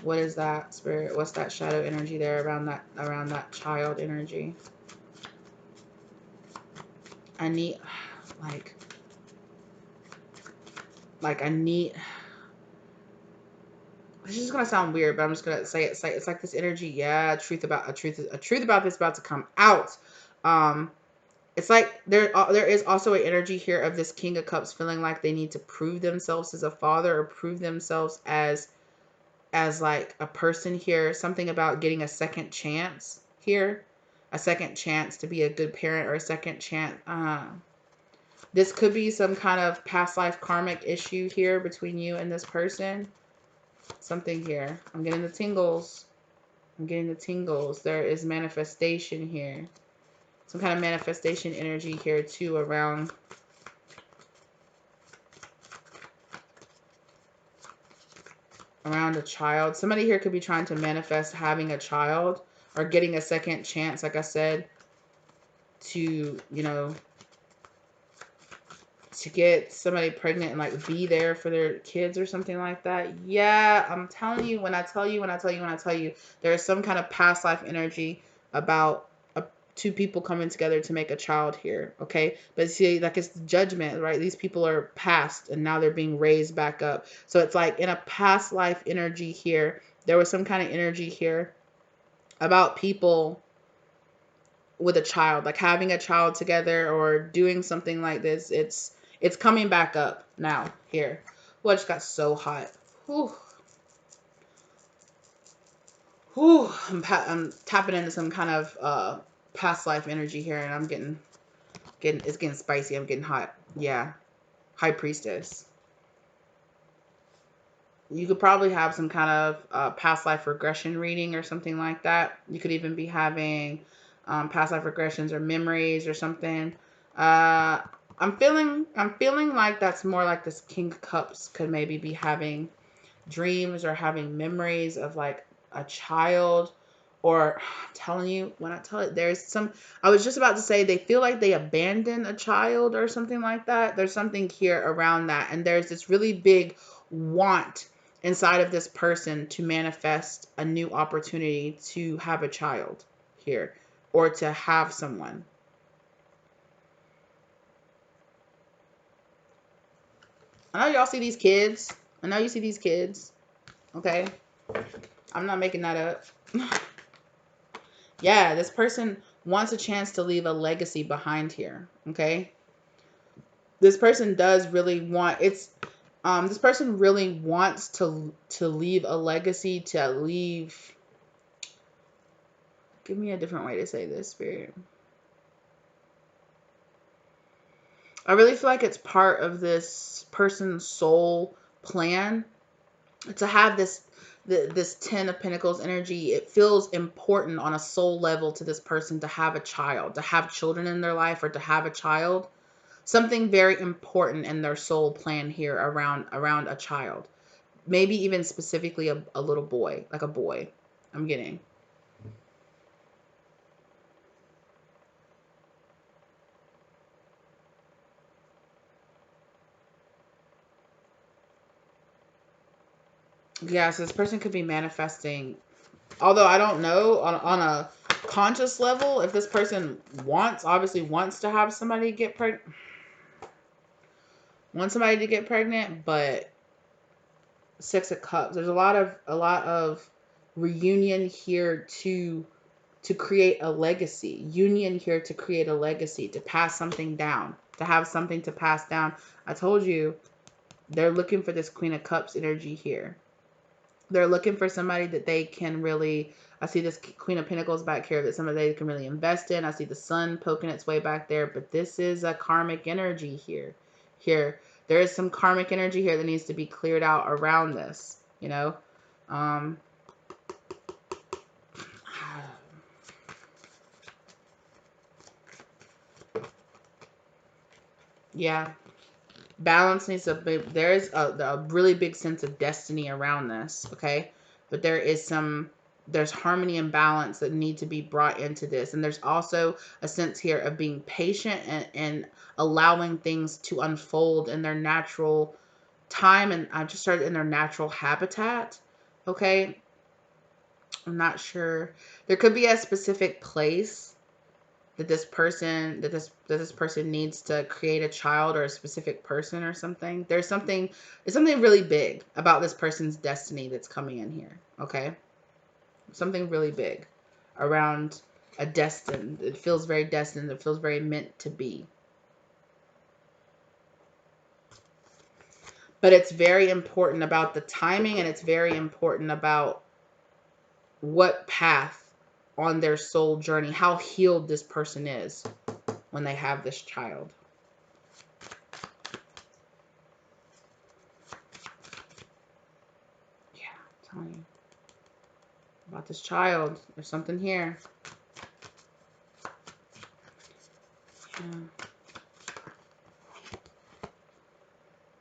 What is that, spirit? What's that shadow energy there around that child energy? I need like I need. This is gonna sound weird, but I'm just gonna say it. It's like this energy. Yeah, a truth about this about to come out. It's like there is also an energy here of this King of Cups feeling like they need to prove themselves as a father or prove themselves as like a person here. Something about getting a second chance here, a second chance to be a good parent or a second chance. This could be some kind of past life karmic issue here between you and this person. Something here. I'm getting the tingles. I'm getting the tingles. There is manifestation here. Some kind of manifestation energy here too around a child. Somebody here could be trying to manifest having a child or getting a second chance, like I said, to, you know, to get somebody pregnant and like be there for their kids or something like that. Yeah, I'm telling you, when I tell you, there's some kind of past life energy about two people coming together to make a child here, okay? But see, like it's judgment, right? These people are past and now they're being raised back up. So it's like in a past life energy here, there was some kind of energy here about people with a child, like having a child together or doing something like this. It's coming back up now here. Well, it just got so hot. Whew. Whew. I'm tapping into some kind of past life energy here, and I'm getting it's getting spicy. I'm getting hot. Yeah. High Priestess. You could probably have some kind of past life regression reading or something like that. You could even be having past life regressions or memories or something. I'm feeling like that's more like this King of Cups could maybe be having dreams or having memories of like a child, or I'm telling you, when I tell it, there's some, I was just about to say they feel like they abandoned a child or something like that. There's something here around that, and there's this really big want inside of this person to manifest a new opportunity to have a child here or to have someone. I know y'all see these kids. I know you see these kids. Okay. I'm not making that up. Yeah, this person wants a chance to leave a legacy behind here. Okay. This person does really want this person really wants to leave a legacy, to leave. Give me a different way to say this, Spirit. I really feel like it's part of this person's soul plan to have this 10 of Pentacles energy. It feels important on a soul level to this person to have a child, to have children in their life, or to have a child. Something very important in their soul plan here around a child. Maybe even specifically a little boy, like a boy. I'm getting. Yeah, so this person could be manifesting. Although I don't know on a conscious level if this person obviously wants to have somebody get pregnant. Want somebody to get pregnant, but Six of Cups. There's a lot of reunion here to create a legacy. Union here to create a legacy, to pass something down, to have something to pass down. I told you they're looking for this Queen of Cups energy here. They're looking for somebody that they can really, I see this Queen of Pentacles back here, that somebody they can really invest in. I see the sun poking its way back there, but this is a karmic energy here. There is some karmic energy here that needs to be cleared out around this, you know. Yeah. Balance needs to be, there's a really big sense of destiny around this, okay? But there's harmony and balance that need to be brought into this. And there's also a sense here of being patient and allowing things to unfold in their natural time. And I just started in their natural habitat, okay? I'm not sure. There could be a specific place that this person needs to create a child, or a specific person or something. There's something really big about this person's destiny that's coming in here, okay? Something really big around a destined. It feels very destined. It feels very meant to be. But it's very important about the timing, and it's very important about what path on their soul journey, how healed this person is when they have this child. Yeah, I'm telling you about this child. There's something here. Yeah.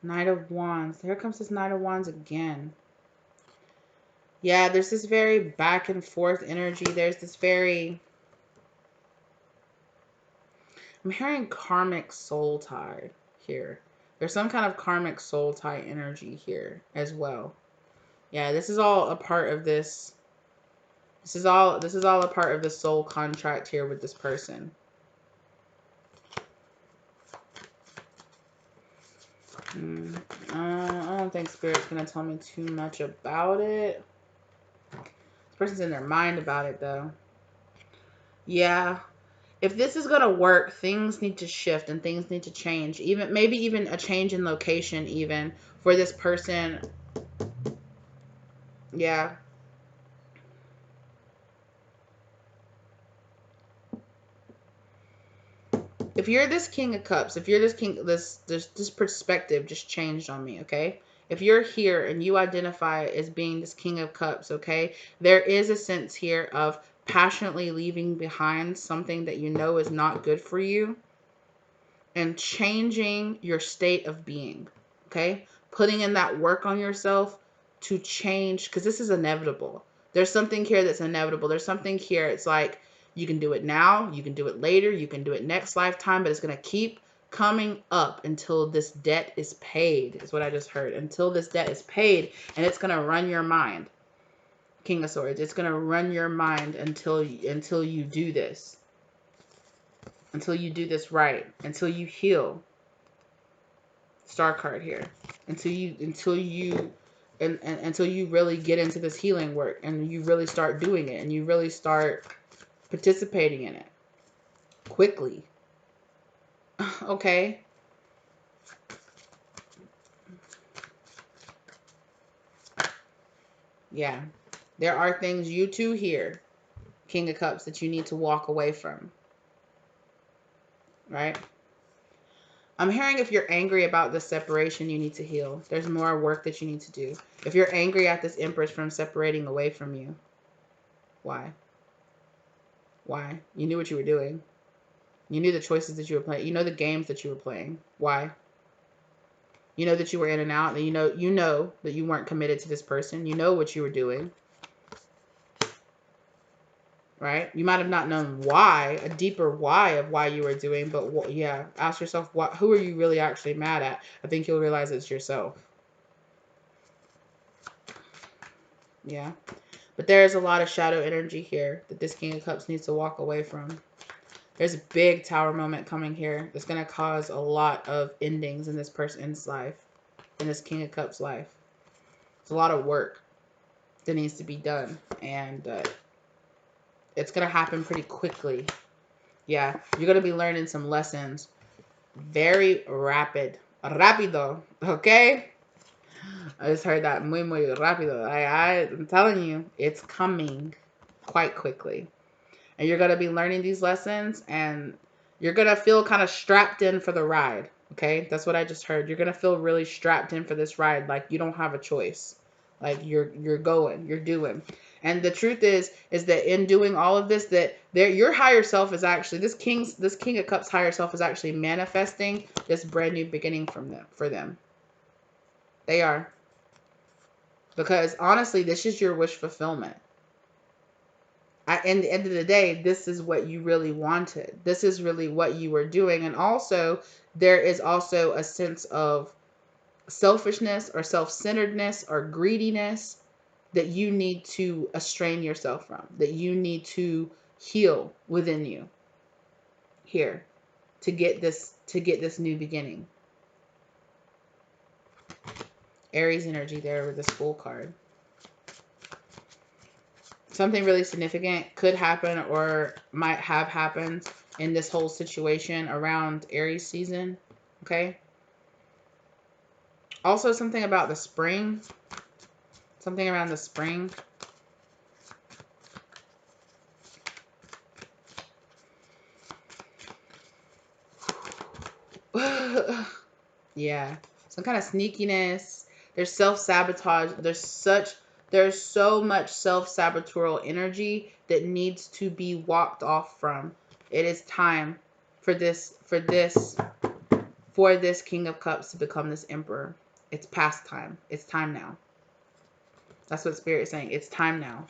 Knight of Wands. Here comes this Knight of Wands again. Yeah, there's this very back and forth energy. There's this very... I'm hearing karmic soul tie here. There's some kind of karmic soul tie energy here as well. Yeah, this is all a part of this. This is all a part of the soul contract here with this person. I don't think Spirit's going to tell me too much about it. This person's in their mind about it, though. Yeah. If this is going to work, things need to shift and things need to change. Maybe even a change in location even for this person. Yeah. If you're this King of Cups, if you're this King, this perspective just changed on me, okay? If you're here and you identify as being this King of Cups, okay? There is a sense here of passionately leaving behind something that you know is not good for you and changing your state of being, okay? Putting in that work on yourself to change, because this is inevitable. There's something here that's inevitable. There's something here, it's like, you can do it now, you can do it later, you can do it next lifetime, but it's going to keep coming up until this debt is paid, is what I just heard. Until this debt is paid, and it's going to run your mind. King of Swords, it's going to run your mind until you do this. Until you do this right. Until you heal. Star card here. until you really get into this healing work and you really start doing it and you really start participating in it quickly. Okay? Yeah. There are things you too here, King of Cups, that you need to walk away from. Right? I'm hearing if you're angry about the separation, you need to heal. There's more work that you need to do. If you're angry at this Empress from separating away from you, why? Why? You knew what you were doing. You knew the choices that you were playing. You know the games that you were playing. Why? You know that you were in and out. And you know that you weren't committed to this person. You know what you were doing. Right? You might have not known why, a deeper why of why you were doing, but yeah, ask yourself, who are you really actually mad at? I think you'll realize it's yourself. Yeah. But there's a lot of shadow energy here that this King of Cups needs to walk away from. There's a big tower moment coming here that's going to cause a lot of endings in this person's life, in this King of Cups life. It's a lot of work that needs to be done, and it's going to happen pretty quickly. Yeah, you're going to be learning some lessons very rapido, okay? I just heard that muy rápido. I'm telling you, it's coming quite quickly. And you're going to be learning these lessons, and you're going to feel kind of strapped in for the ride. Okay? That's what I just heard. You're going to feel really strapped in for this ride, like you don't have a choice. Like you're going, you're doing. And the truth is that in doing all of this, that your higher self is actually, this King of Cups higher self is actually manifesting this brand new beginning for them. They are. Because honestly, this is your wish fulfillment. At the end of the day, this is what you really wanted. This is really what you were doing. And also, there is also a sense of selfishness or self-centeredness or greediness that you need to estranged yourself from, that you need to heal within you here to get this new beginning. Aries energy there with the Fool card. Something really significant could happen or might have happened in this whole situation around Aries season. Okay. Also something about the spring. Something around the spring. Yeah. Some kind of sneakiness. There's self-sabotage. There's so much self-sabotorial energy that needs to be walked off from. It is time for this King of Cups to become this Emperor. It's past time. It's time now. That's what Spirit is saying. It's time now.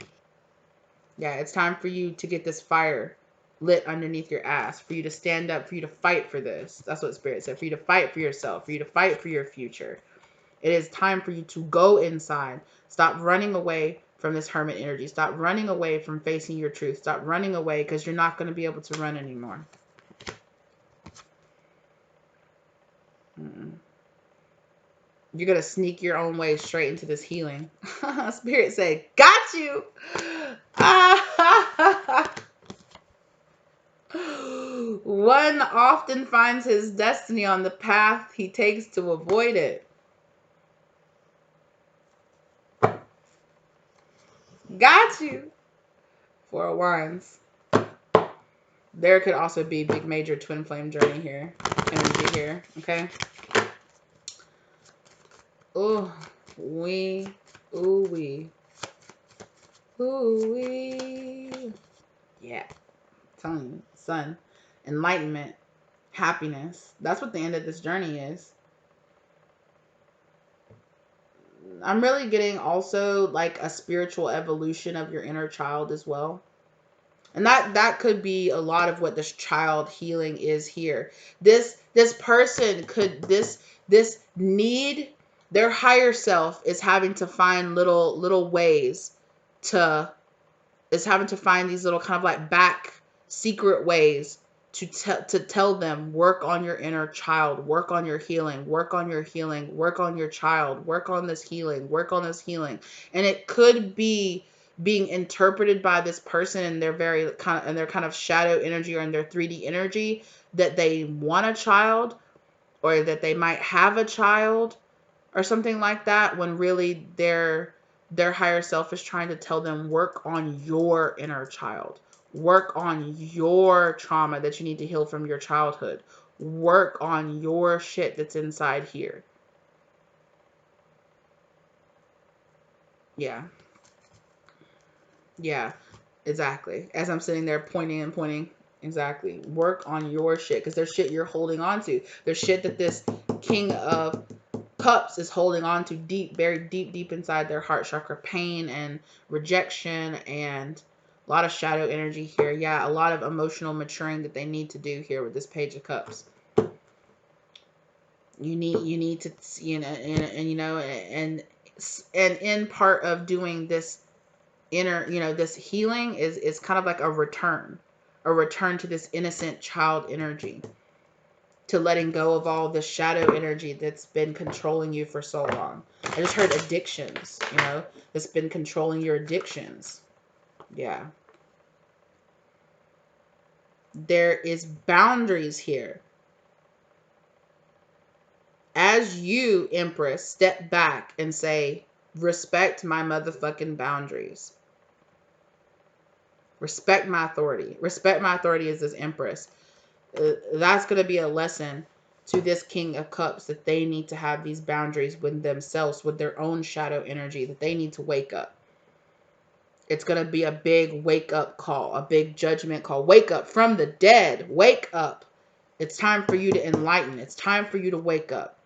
Yeah, it's time for you to get this fire lit underneath your ass, for you to stand up, for you to fight for this. That's what Spirit said. For you to fight for yourself, for you to fight for your future. It is time for you to go inside. Stop running away from this hermit energy. Stop running away from facing your truth. Stop running away, because you're not going to be able to run anymore. You're going to sneak your own way straight into this healing. Spirit say, got you. One often finds his destiny on the path he takes to avoid it. Got you. Four of Wands. There could also be big major twin flame journey here. Energy here. Okay. Ooh wee. Ooh wee. Ooh wee. Yeah. I'm telling you. Sun. Enlightenment. Happiness. That's what the end of this journey is. I'm really getting also like a spiritual evolution of your inner child as well. And that could be a lot of what this child healing is here. This person could this need, their higher self is having to find little ways to, is having to find these little kind of like back secret ways to tell them, work on your inner child, work on your healing, work on your healing, work on your child, work on this healing, work on this healing. And it could be being interpreted by this person in their kind of shadow energy or in their 3D energy that they want a child, or that they might have a child or something like that, when really their higher self is trying to tell them, work on your inner child. Work on your trauma that you need to heal from your childhood. Work on your shit that's inside here. Yeah. Yeah. Exactly. As I'm sitting there pointing and pointing. Exactly. Work on your shit, because there's shit you're holding on to. There's shit that this King of Cups is holding on to deep, very deep, deep inside their heart chakra. Pain and rejection and a lot of shadow energy here. Yeah, a lot of emotional maturing that they need to do here with this Page of Cups. You need to, and in part of doing this inner, this healing is kind of like a return to this innocent child energy, to letting go of all the shadow energy that's been controlling you for so long. I just heard addictions, that's been controlling your addictions. Yeah. There is boundaries here. As you, Empress, step back and say, respect my motherfucking boundaries. Respect my authority. Respect my authority as this Empress. That's going to be a lesson to this King of Cups, that they need to have these boundaries with themselves, with their own shadow energy, that they need to wake up. It's going to be a big wake up call, a big judgment call. Wake up from the dead. Wake up. It's time for you to enlighten. It's time for you to wake up.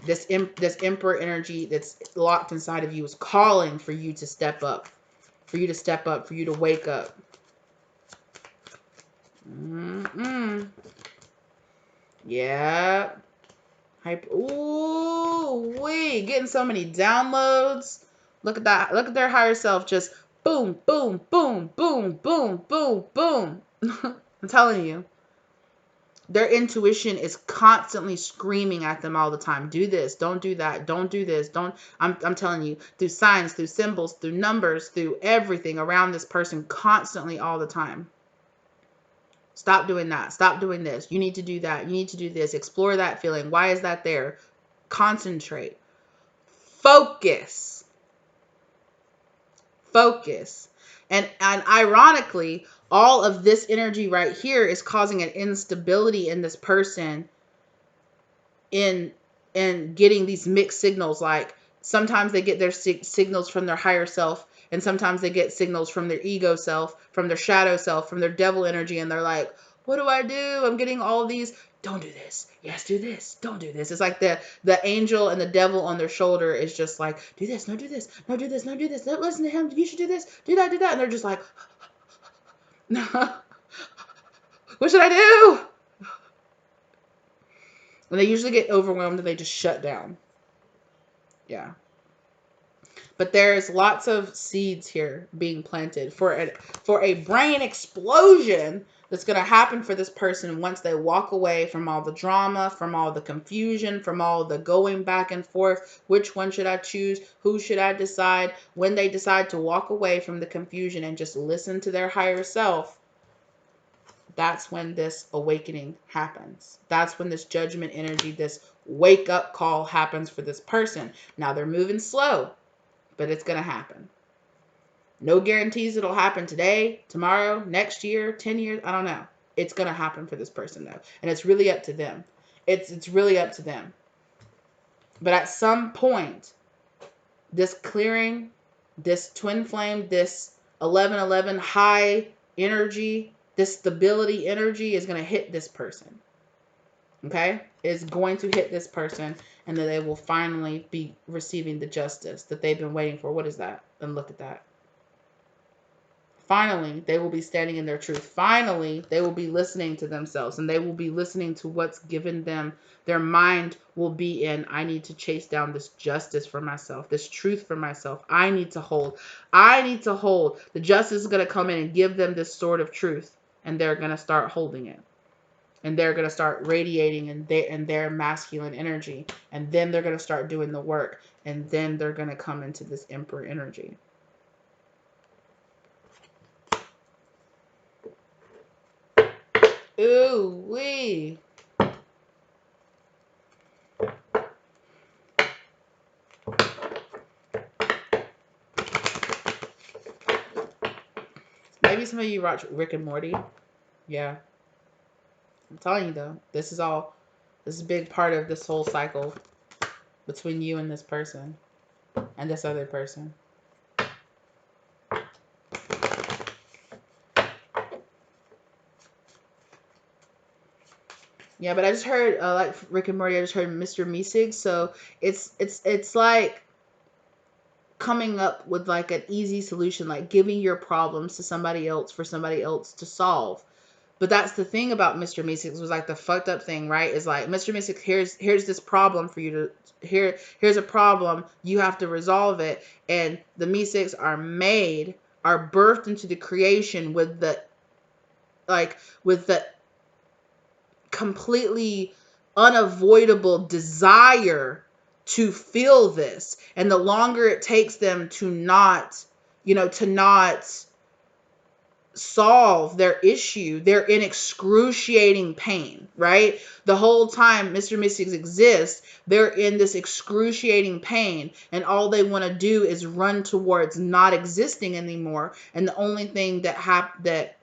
This Emperor energy that's locked inside of you is calling for you to step up. For you to step up. For you to wake up. Yeah. Ooh, wait, getting so many downloads. Look at that. Look at their higher self. Just boom, boom, boom, boom, boom, boom, boom. I'm telling you. Their intuition is constantly screaming at them all the time. Do this. Don't do that. Don't do this. Don't. I'm telling you, through signs, through symbols, through numbers, through everything around this person, constantly all the time. Stop doing that. Stop doing this. You need to do that. You need to do this. Explore that feeling. Why is that there? Concentrate. Focus. Focus. And ironically, all of this energy right here is causing an instability in this person in getting these mixed signals. Like sometimes they get their signals from their higher self, and sometimes they get signals from their ego self, from their shadow self, from their devil energy, and they're like, what do I do? I'm getting all these. Don't do this. Yes, do this. Don't do this. It's like the angel and the devil on their shoulder is just like, do this, no, do this, no, do this, no, do this. Don't listen to him. You should do this, do that, do that. And they're just like, what should I do? And they usually get overwhelmed and they just shut down. Yeah. But there's lots of seeds here being planted for a brain explosion that's going to happen for this person once they walk away from all the drama, from all the confusion, from all the going back and forth. Which one should I choose? Who should I decide? When they decide to walk away from the confusion and just listen to their higher self, that's when this awakening happens. That's when this judgment energy, this wake up call happens for this person. Now they're moving slow, but it's going to happen. No guarantees it'll happen today, tomorrow, next year, 10 years. I don't know. It's going to happen for this person though. And it's really up to them. It's really up to them. But at some point, this clearing, this twin flame, this 1111 high energy, this stability energy is going to hit this person. Okay? It's going to hit this person, and then they will finally be receiving the justice that they've been waiting for. What is that? And look at that. Finally, they will be standing in their truth. Finally, they will be listening to themselves, and they will be listening to what's given them. Their mind will be in, I need to chase down this justice for myself, this truth for myself. I need to hold. The justice is going to come in and give them this sword of truth, and they're going to start holding it. And they're going to start radiating in their masculine energy. And then they're going to start doing the work. And then they're going to come into this Emperor energy. Ooh, wee. Maybe some of you watch Rick and Morty. Yeah. I'm telling you though, this is a big part of this whole cycle between you and this person and this other person. Yeah, but I just heard like Rick and Morty. I just heard Mr. Meeseeks. So it's like coming up with like an easy solution, like giving your problems to somebody else for somebody else to solve. But that's the thing about Mr. Meeseeks, was like the fucked up thing, right? Is like, Mr. Meeseeks, here's this problem for you to here's a problem, you have to resolve it. And the Meeseeks are birthed into the creation with the completely unavoidable desire to feel this. And the longer it takes them to not solve their issue, they're in excruciating pain, right? The whole time Mr. Mystics exists, they're in this excruciating pain, and all they want to do is run towards not existing anymore. And the only thing that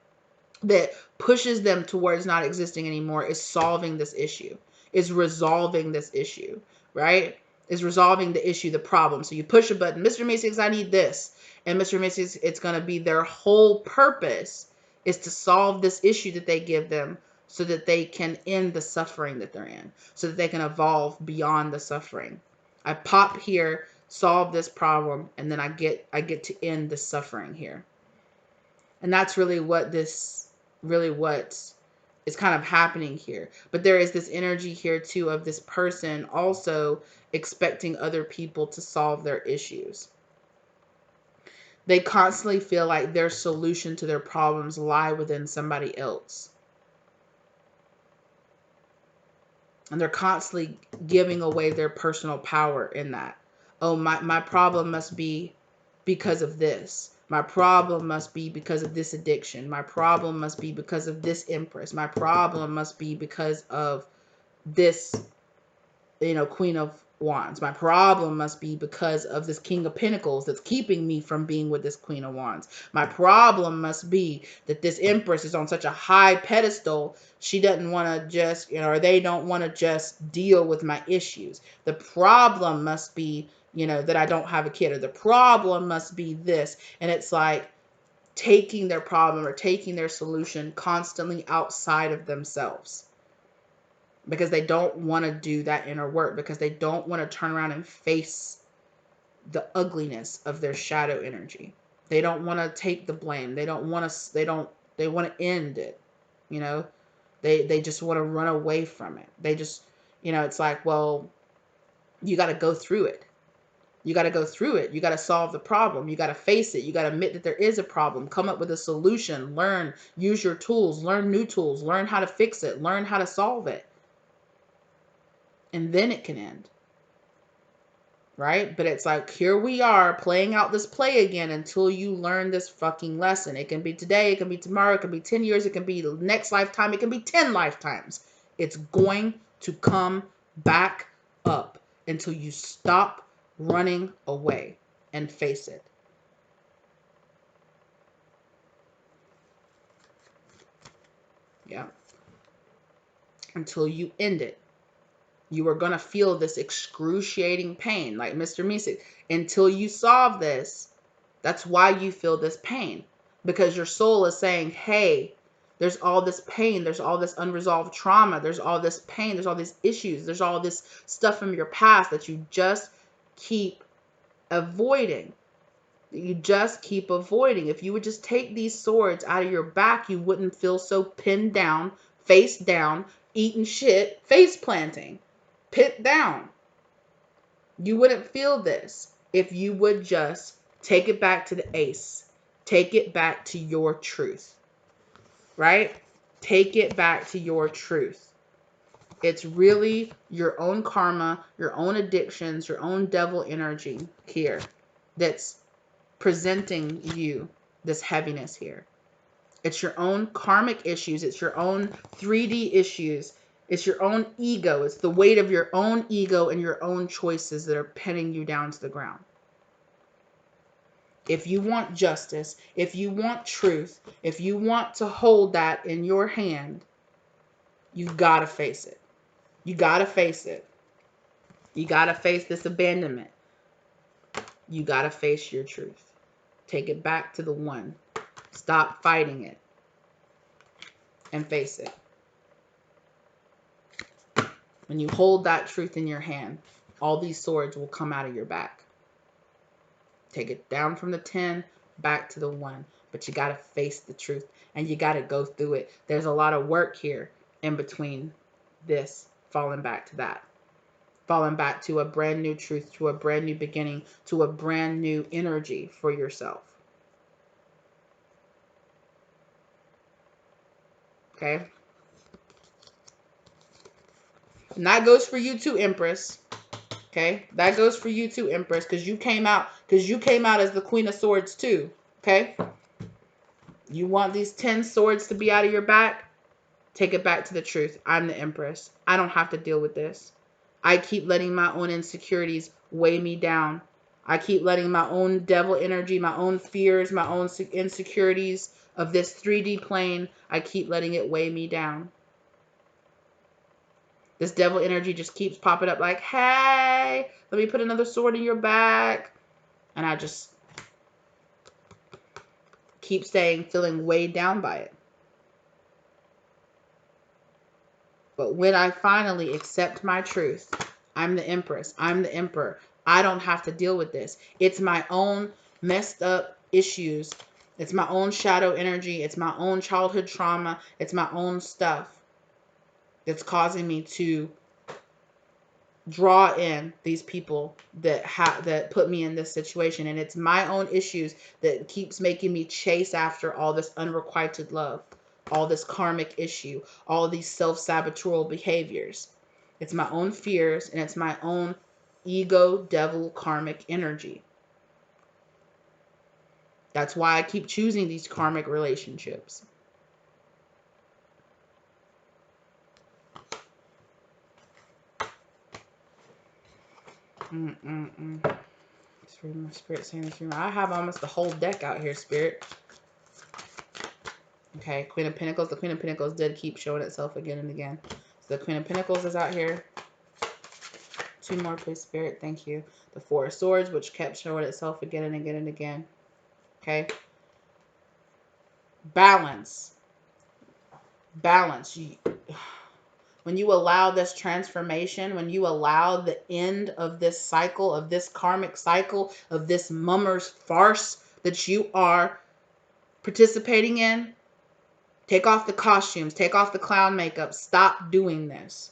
pushes them towards not existing anymore is solving this issue, is resolving this issue, right? Is resolving the issue, the problem. So you push a button, Mr. Mystics, I need this. And Mr. Mystics, it's going to be their whole purpose is to solve this issue that they give them, so that they can end the suffering that they're in, so that they can evolve beyond the suffering. I pop here, solve this problem, and then I get to end the suffering here. And that's really what is kind of happening here. But there is this energy here too of this person also expecting other people to solve their issues. They constantly feel like their solution to their problems lie within somebody else. And they're constantly giving away their personal power in that. Oh, my problem must be because of this. My problem must be because of this addiction. My problem must be because of this Empress. My problem must be because of this, Queen of Wands. My problem must be because of this King of Pentacles that's keeping me from being with this Queen of Wands. My problem must be that this Empress is on such a high pedestal. She doesn't want to just, or they don't want to just deal with my issues. The problem must be, that I don't have a kid, or the problem must be this. And it's like taking their problem or taking their solution constantly outside of themselves, because they don't want to do that inner work, because they don't want to turn around and face the ugliness of their shadow energy. They don't want to take the blame. They want to end it. They just want to run away from it. They just, it's like, well, you got to go through it. You got to go through it. You got to solve the problem. You got to face it. You got to admit that there is a problem. Come up with a solution. Learn, use your tools, learn new tools, learn how to fix it, learn how to solve it. And then it can end. Right? But it's like, here we are playing out this play again until you learn this fucking lesson. It can be today, it can be tomorrow, it can be 10 years, it can be the next lifetime, it can be 10 lifetimes. It's going to come back up until you stop running away and face it. Yeah. Until you end it. You are going to feel this excruciating pain, like Mr. Meeseeks. Until you solve this, that's why you feel this pain. Because your soul is saying, hey, there's all this pain. There's all this unresolved trauma. There's all this pain. There's all these issues. There's all this stuff from your past that you just keep avoiding. You just keep avoiding. If you would just take these swords out of your back, you wouldn't feel so pinned down, face down, eating shit, face planting. Pit down. You wouldn't feel this if you would just take it back to the ace. Take it back to your truth. Right? Take it back to your truth. It's really your own karma, your own addictions, your own devil energy here that's presenting you this heaviness here. It's your own karmic issues. It's your own 3D issues. It's your own ego. It's the weight of your own ego and your own choices that are pinning you down to the ground. If you want justice, if you want truth, if you want to hold that in your hand, you gotta face it. You gotta face it. You gotta face this abandonment. You gotta face your truth. Take it back to the one. Stop fighting it and face it. When you hold that truth in your hand, all these swords will come out of your back. Take it down from the 10, back to the 1. But you got to face the truth, and you got to go through it. There's a lot of work here in between this, falling back to that. Falling back to a brand new truth, to a brand new beginning, to a brand new energy for yourself. Okay? And that goes for you too, Empress. Okay? That goes for you too, Empress, because you came out as the Queen of Swords too. Okay? You want these 10 swords to be out of your back? Take it back to the truth. I'm the Empress. I don't have to deal with this. I keep letting my own insecurities weigh me down. I keep letting my own devil energy, my own fears, my own insecurities of this 3D plane, I keep letting it weigh me down. This devil energy just keeps popping up like, hey, let me put another sword in your back. And I just keep feeling weighed down by it. But when I finally accept my truth, I'm the Empress, I'm the Emperor. I don't have to deal with this. It's my own messed up issues. It's my own shadow energy. It's my own childhood trauma. It's my own stuff that's causing me to draw in these people that put me in this situation. And it's my own issues that keeps making me chase after all this unrequited love, all this karmic issue, all these self-saboteur behaviors. It's my own fears, and it's my own ego, devil, karmic energy. That's why I keep choosing these karmic relationships. Just reading my spirit saying this. I have almost the whole deck out here, Spirit. Okay, Queen of Pentacles. The Queen of Pentacles did keep showing itself again and again. So the Queen of Pentacles is out here. 2 more, please, Spirit. Thank you. The 4 of Swords, which kept showing itself again and again and again. Okay. Balance. Balance. When you allow this transformation, when you allow the end of this cycle, of this karmic cycle, of this mummer's farce that you are participating in, take off the costumes, take off the clown makeup, stop doing this.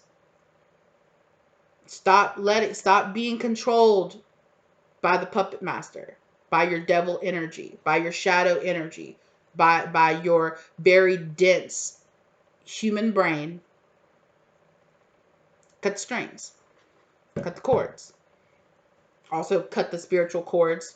Stop being controlled by the puppet master, by your devil energy, by your shadow energy, by your very dense human brain. Cut the strings. Cut the cords. Also cut the spiritual cords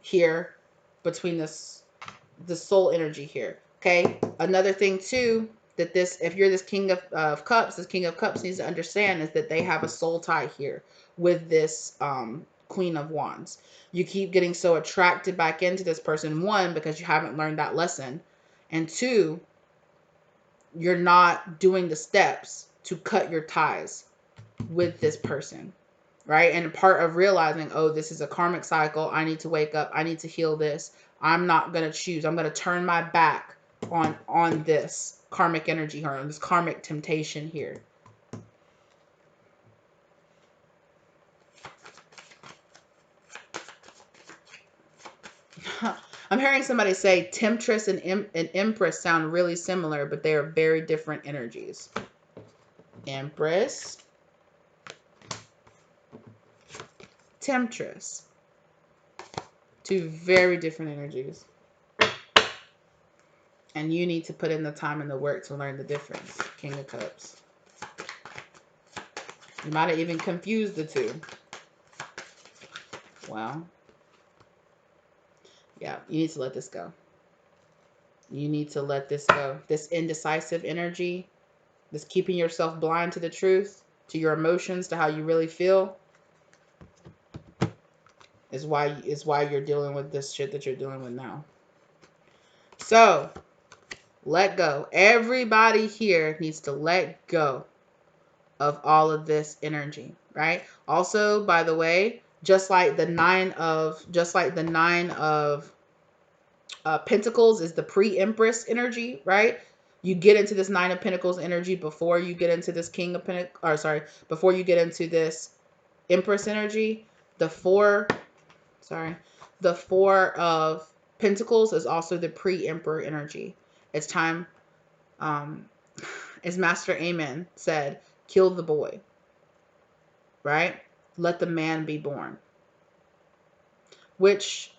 here between the soul energy here. Okay? Another thing too, that if you're this King of Cups, this King of Cups needs to understand is that they have a soul tie here with this Queen of Wands. You keep getting so attracted back into this person, 1, because you haven't learned that lesson, and 2, you're not doing the steps to cut your ties with this person, right? And part of realizing, oh, this is a karmic cycle. I need to wake up. I need to heal this. I'm not going to choose. I'm going to turn my back on this karmic energy here, on this karmic temptation here. I'm hearing somebody say Temptress and Empress sound really similar, but they are very different energies. Empress. Temptress. 2 very different energies. And you need to put in the time and the work to learn the difference. King of Cups. You might have even confused the two. Well, yeah, you need to let this go. You need to let this go. This indecisive energy, this keeping yourself blind to the truth, to your emotions, to how you really feel, is why you're dealing with this shit that you're dealing with now. So, let go. Everybody here needs to let go of all of this energy, right? Also, by the way, just like the nine of Pentacles is the pre-Empress energy, right? You get into this Nine of Pentacles energy before you get into this King of Pentacles, or sorry, before you get into this Empress energy. The four of Pentacles is also the pre-Emperor energy. It's time, as Master Amen said, kill the boy, right? Let the man be born. Which,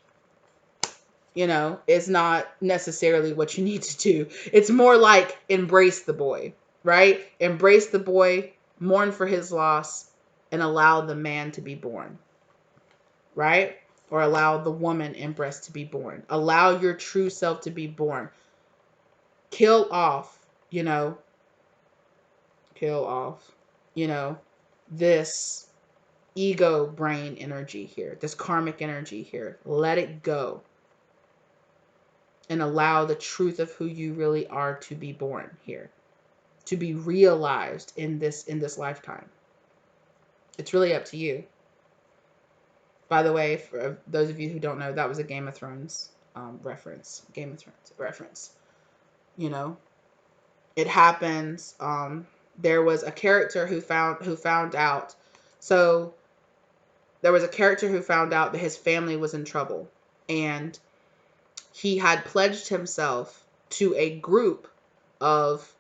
is not necessarily what you need to do. It's more like embrace the boy, right? Embrace the boy, mourn for his loss, and allow the man to be born, right? Or allow the woman Empress to be born. Allow your true self to be born. Kill off, this ego brain energy here, this karmic energy here. Let it go. And allow the truth of who you really are to be born here, to be realized in this lifetime. It's really up to you. By the way, for those of you who don't know, that was a Game of Thrones reference. Game of Thrones reference. It happens. There was a character who found out. So there was a character who found out that his family was in trouble, and he had pledged himself to a group of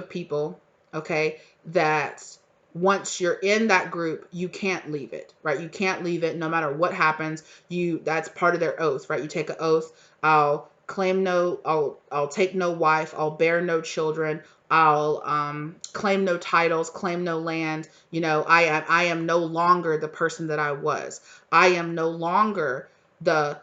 people, okay, that once you're in that group, you can't leave it, right? You can't leave it no matter what happens. That's part of their oath, right? You take an oath. I'll take no wife, I'll bear no children, I'll claim no titles, claim no land. I am no longer the person that I was. I am no longer the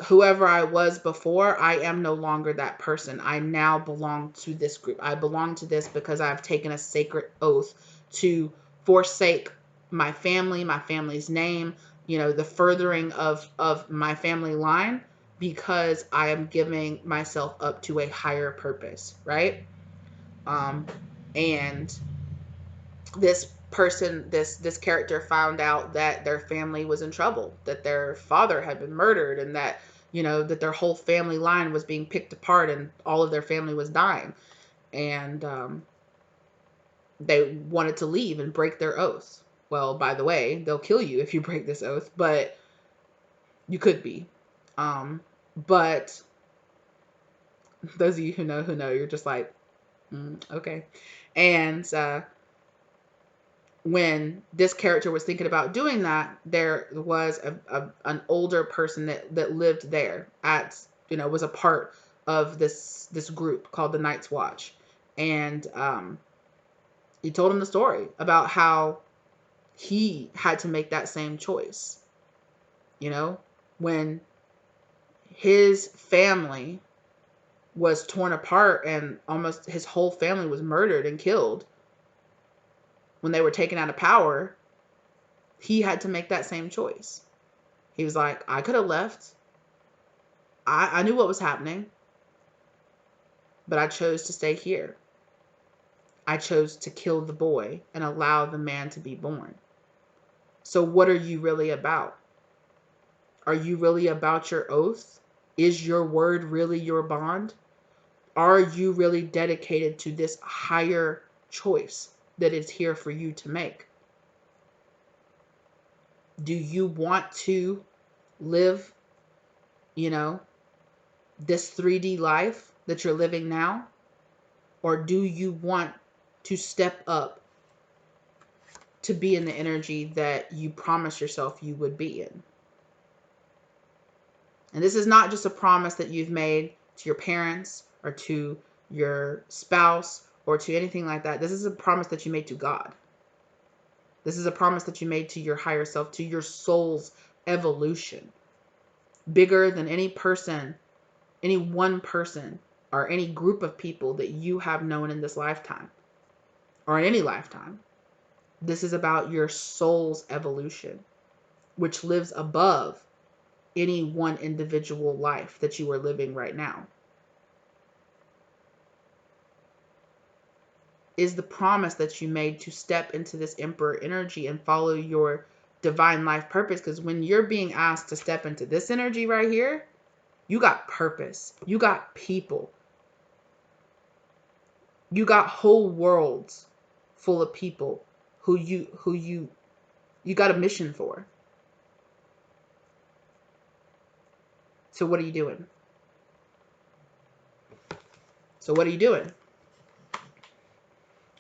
whoever I was before. I am no longer that person. I now belong to this group. I belong to this because I've taken a sacred oath to forsake my family, my family's name, the furthering of my family line, because I am giving myself up to a higher purpose, right? And this person, this character found out that their family was in trouble, that their father had been murdered, and that that their whole family line was being picked apart and all of their family was dying. And they wanted to leave and break their oath. Well, by the way, they'll kill you if you break this oath, but you could be. But those of you who know, you're just like, okay. And when this character was thinking about doing that, there was an older person that lived there was a part of this group called the Night's Watch. And he told him the story about how he had to make that same choice. When his family was torn apart and almost his whole family was murdered and killed when they were taken out of power, he had to make that same choice. He was like, I could have left. I knew what was happening, but I chose to stay here. I chose to kill the boy and allow the man to be born. So what are you really about? Are you really about your oath? Is your word really your bond? Are you really dedicated to this higher choice that is here for you to make? Do you want to live, this 3D life that you're living now? Or do you want to step up to be in the energy that you promised yourself you would be in? And this is not just a promise that you've made to your parents or to your spouse or to anything like that. This is a promise that you made to God. This is a promise that you made to your higher self, to your soul's evolution. Bigger than any person, any one person, or any group of people that you have known in this lifetime or in any lifetime. This is about your soul's evolution, which lives above any one individual life that you are living right now. Is the promise that you made to step into this Emperor energy and follow your divine life purpose. Because when you're being asked to step into this energy right here, you got purpose. You got people. You got whole worlds full of people who you got a mission for. So what are you doing? So what are you doing?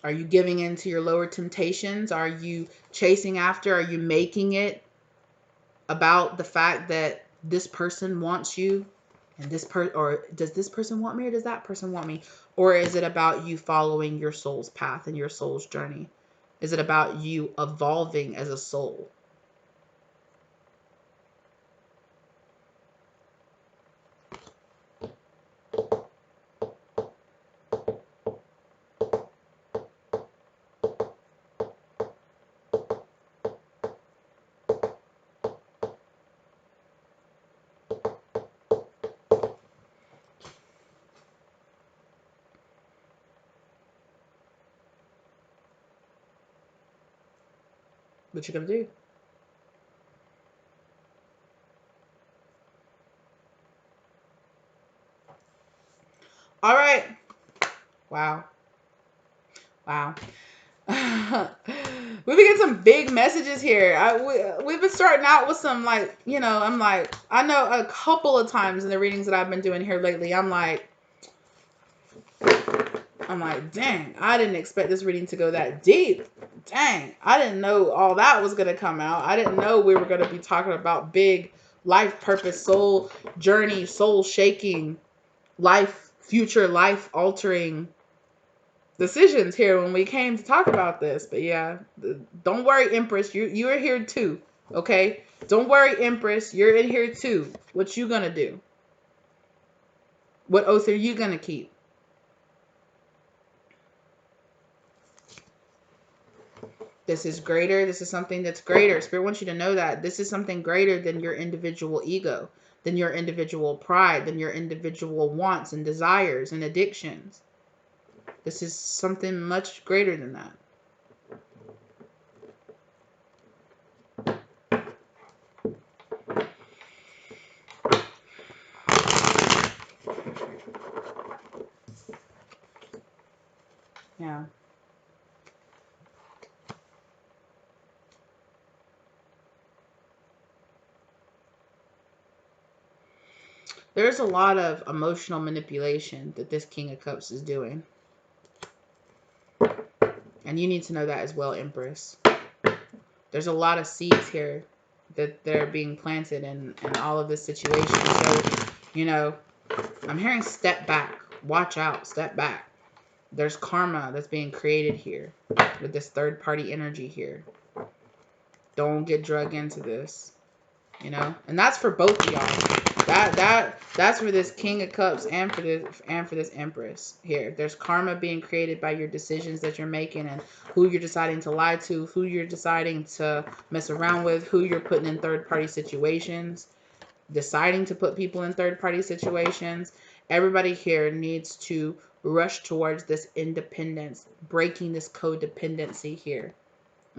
Are you giving in to your lower temptations? Are you chasing after? Are you making it about the fact that this person wants you and or does this person want me or does that person want me? Or is it about you following your soul's path and your soul's journey? Is it about you evolving as a soul? What you gonna do? All right. Wow. Wow. We've been getting some big messages here. We've been starting out with some like, I'm like, I know a couple of times in the readings that I've been doing here lately, I'm like, dang, I didn't expect this reading to go that deep. Dang, I didn't know all that was going to come out. I didn't know we were going to be talking about big life purpose, soul journey, soul shaking, future life altering decisions here when we came to talk about this. But yeah, don't worry, Empress, you are here too. Okay, don't worry, Empress, you're in here too. What you gonna do? What oath are you gonna keep? This is greater. This is something that's greater. Spirit wants you to know that this is something greater than your individual ego, than your individual pride, than your individual wants and desires and addictions. This is something much greater than that. Yeah. There's a lot of emotional manipulation that this King of Cups is doing. And you need to know that as well, Empress. There's a lot of seeds here that they're being planted in all of this situation. So, I'm hearing step back. Watch out. Step back. There's karma that's being created here with this third party energy here. Don't get drugged into this. And that's for both of y'all. That's for this King of Cups and for this Empress here. There's karma being created by your decisions that you're making and who you're deciding to lie to, who you're deciding to mess around with, who you're putting in third party situations, deciding to put people in third party situations. Everybody here needs to rush towards this independence, breaking this codependency here.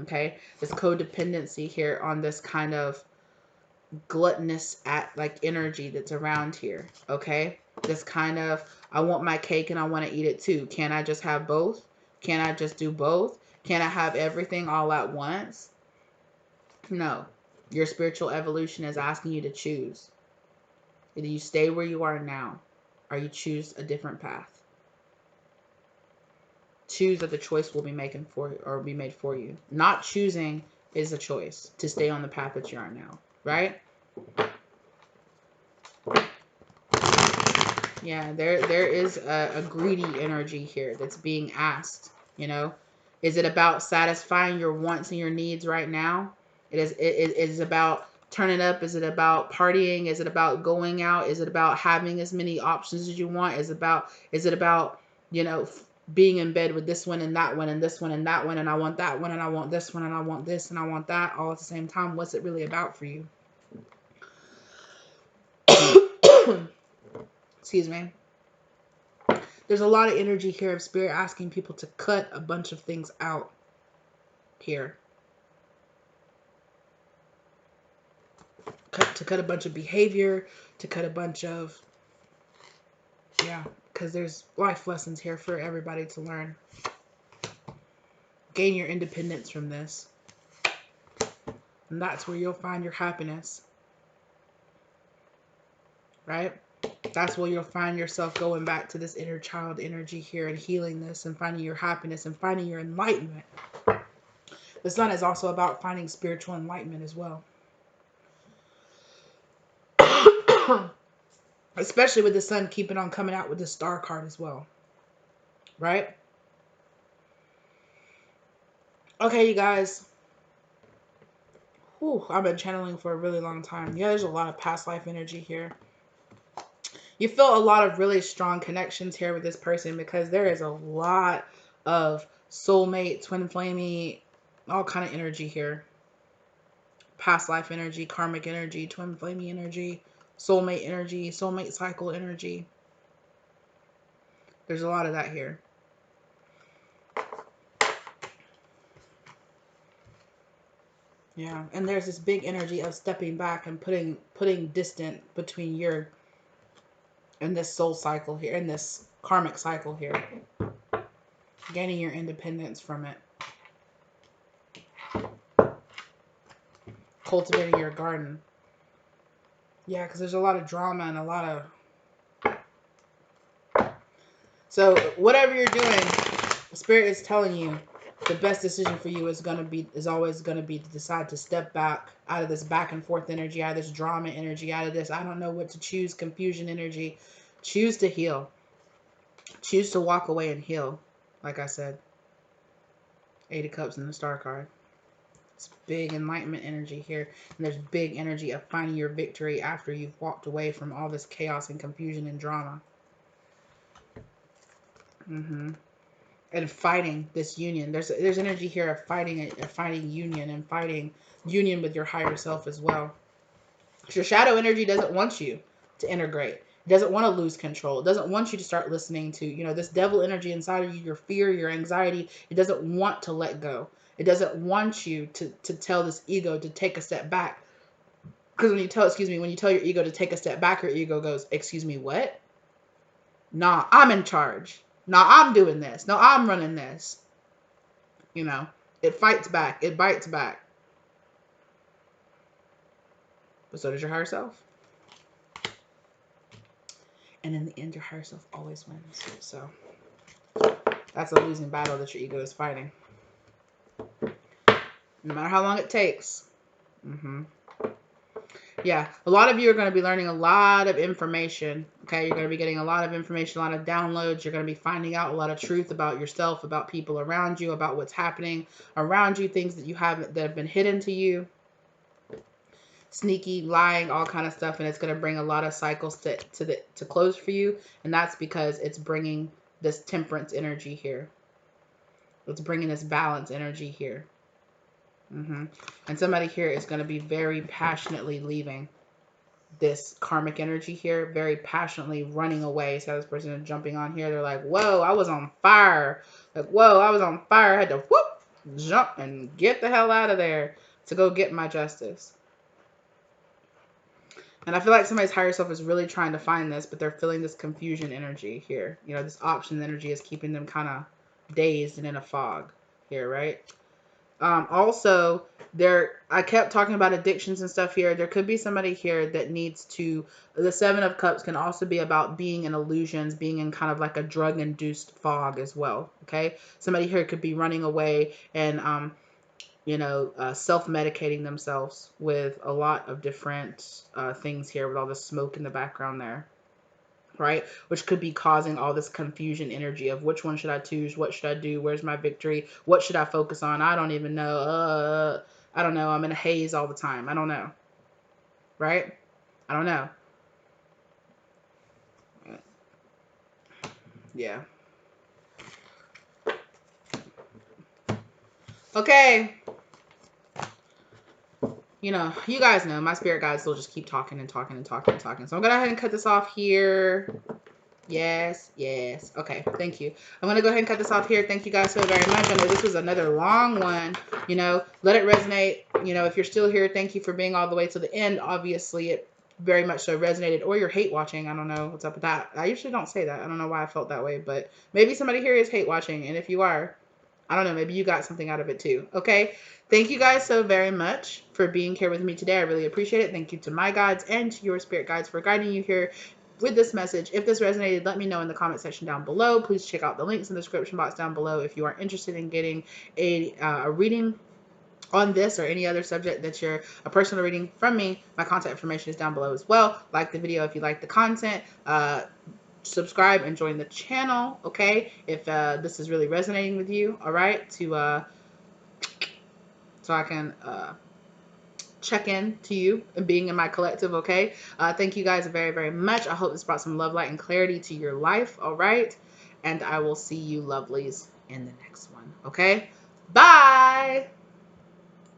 Okay, this codependency here on this kind of gluttonous energy that's around here. Okay, this kind of, I want my cake and I want to eat it too. Can I just have both? Can I just do both? Can I have everything all at once? No. Your spiritual evolution is asking you to choose. Either you stay where you are now or you choose a different path. Choose that the choice will be made for you. Not choosing is a choice to stay on the path that you are now, right? Yeah, there is a greedy energy here that's being asked, you know. Is it about satisfying your wants and your needs right now? It is about turning up. Is it about partying? Is it about going out? Is it about having as many options as you want? Is it about, you know, being in bed with this one and that one and this one and that one, and I want that one and I want this one and I want this and I want that all at the same time? What's it really about for you? Excuse me. There's a lot of energy here of spirit asking people to cut a bunch of things out here. To cut a bunch of behavior, to cut a bunch of, yeah, because there's life lessons here for everybody to learn. Gain your independence from this. And that's where you'll find your happiness. Right? That's where you'll find yourself going back to this inner child energy here and healing this and finding your happiness and finding your enlightenment. The sun is also about finding spiritual enlightenment as well. Especially with the sun keeping on coming out with the star card as well. Right? Okay, you guys. Whew, I've been channeling for a really long time. Yeah, there's a lot of past life energy here. You feel a lot of really strong connections here with this person because there is a lot of soulmate, twin flamey, all kind of energy here. Past life energy, karmic energy, twin flamey energy, soulmate energy, soulmate cycle energy. There's a lot of that here. Yeah, and there's this big energy of stepping back and putting distant between your and this soul cycle here, in this karmic cycle here. Gaining your independence from it. Cultivating your garden. Yeah, because there's a lot of drama and a lot of... So whatever you're doing, Spirit is telling you the best decision for you is always gonna be to decide to step back out of this back and forth energy, out of this drama energy, out of this I don't know what to choose, confusion energy. Choose to heal. Choose to walk away and heal. Like I said, 8 of Cups and the Star card. It's big enlightenment energy here. And there's big energy of finding your victory after you've walked away from all this chaos and confusion and drama. And fighting this union. There's energy here of fighting union and fighting union with your higher self as well. Your shadow energy doesn't want you to integrate. It doesn't want to lose control. It doesn't want you to start listening to, you know, this devil energy inside of you, your fear, your anxiety. It doesn't want to let go. It doesn't want you to tell this ego to take a step back. Because when you tell your ego to take a step back, your ego goes, excuse me, what? Nah, I'm in charge. Nah, I'm doing this. No, I'm running this. You know, it fights back. It bites back. But so does your higher self. And in the end, your higher self always wins. So that's a losing battle that your ego is fighting. No matter how long it takes. Yeah, a lot of you are going to be learning a lot of information. Okay, you're going to be getting a lot of information, a lot of downloads. You're going to be finding out a lot of truth about yourself, about people around you, about what's happening around you, things that you have that have been hidden to you. Sneaky, lying, all kind of stuff, and it's going to bring a lot of cycles to close for you, and that's because it's bringing this temperance energy here. It's bringing this balance energy here. And somebody here is going to be very passionately leaving this karmic energy here, very passionately running away. So this person is jumping on here. They're like, whoa, I was on fire. Like, whoa, I was on fire. I had to whoop, jump and get the hell out of there to go get my justice. And I feel like somebody's higher self is really trying to find this, but they're feeling this confusion energy here. You know, this option energy is keeping them kind of dazed and in a fog here, right? Also, I kept talking about addictions and stuff here. There could be somebody here that needs to, the 7 of Cups can also be about being in illusions, being in kind of like a drug-induced fog as well, okay? Somebody here could be running away and, self-medicating themselves with a lot of different things here with all the smoke in the background there. right? Which could be causing all this confusion energy of which one should I choose? What should I do? Where's my victory? What should I focus on? I don't even know. I don't know. I'm in a haze all the time. I don't know. Right? I don't know. Yeah. Okay. You know, you guys know my spirit guides will just keep talking and talking and talking and talking. So I'm going to go ahead and cut this off here. Yes, yes. Okay, thank you. I'm going to go ahead and cut this off here. Thank you guys so very much. I know this was another long one. You know, let it resonate. You know, if you're still here, thank you for being all the way to the end. Obviously, it very much so resonated. Or you're hate watching. I don't know what's up with that. I usually don't say that. I don't know why I felt that way. But maybe somebody here is hate watching. And if you are, I don't know, maybe you got something out of it too. Okay. Thank you guys so very much for being here with me today. I really appreciate it. Thank you to my guides and to your spirit guides for guiding you here with this message. If this resonated, let me know in the comment section down below. Please check out the links in the description box down below if you are interested in getting a reading on this or any other subject that you're a personal reading from me. My contact information is down below as well. Like the video if you like the content. Subscribe and join the channel, okay, if this is really resonating with you, all right, to so I can check in to you and being in my collective, okay. Thank you guys very, very much. I hope this brought some love, light, and clarity to your life, all right, and I will see you lovelies in the next one, okay. Bye.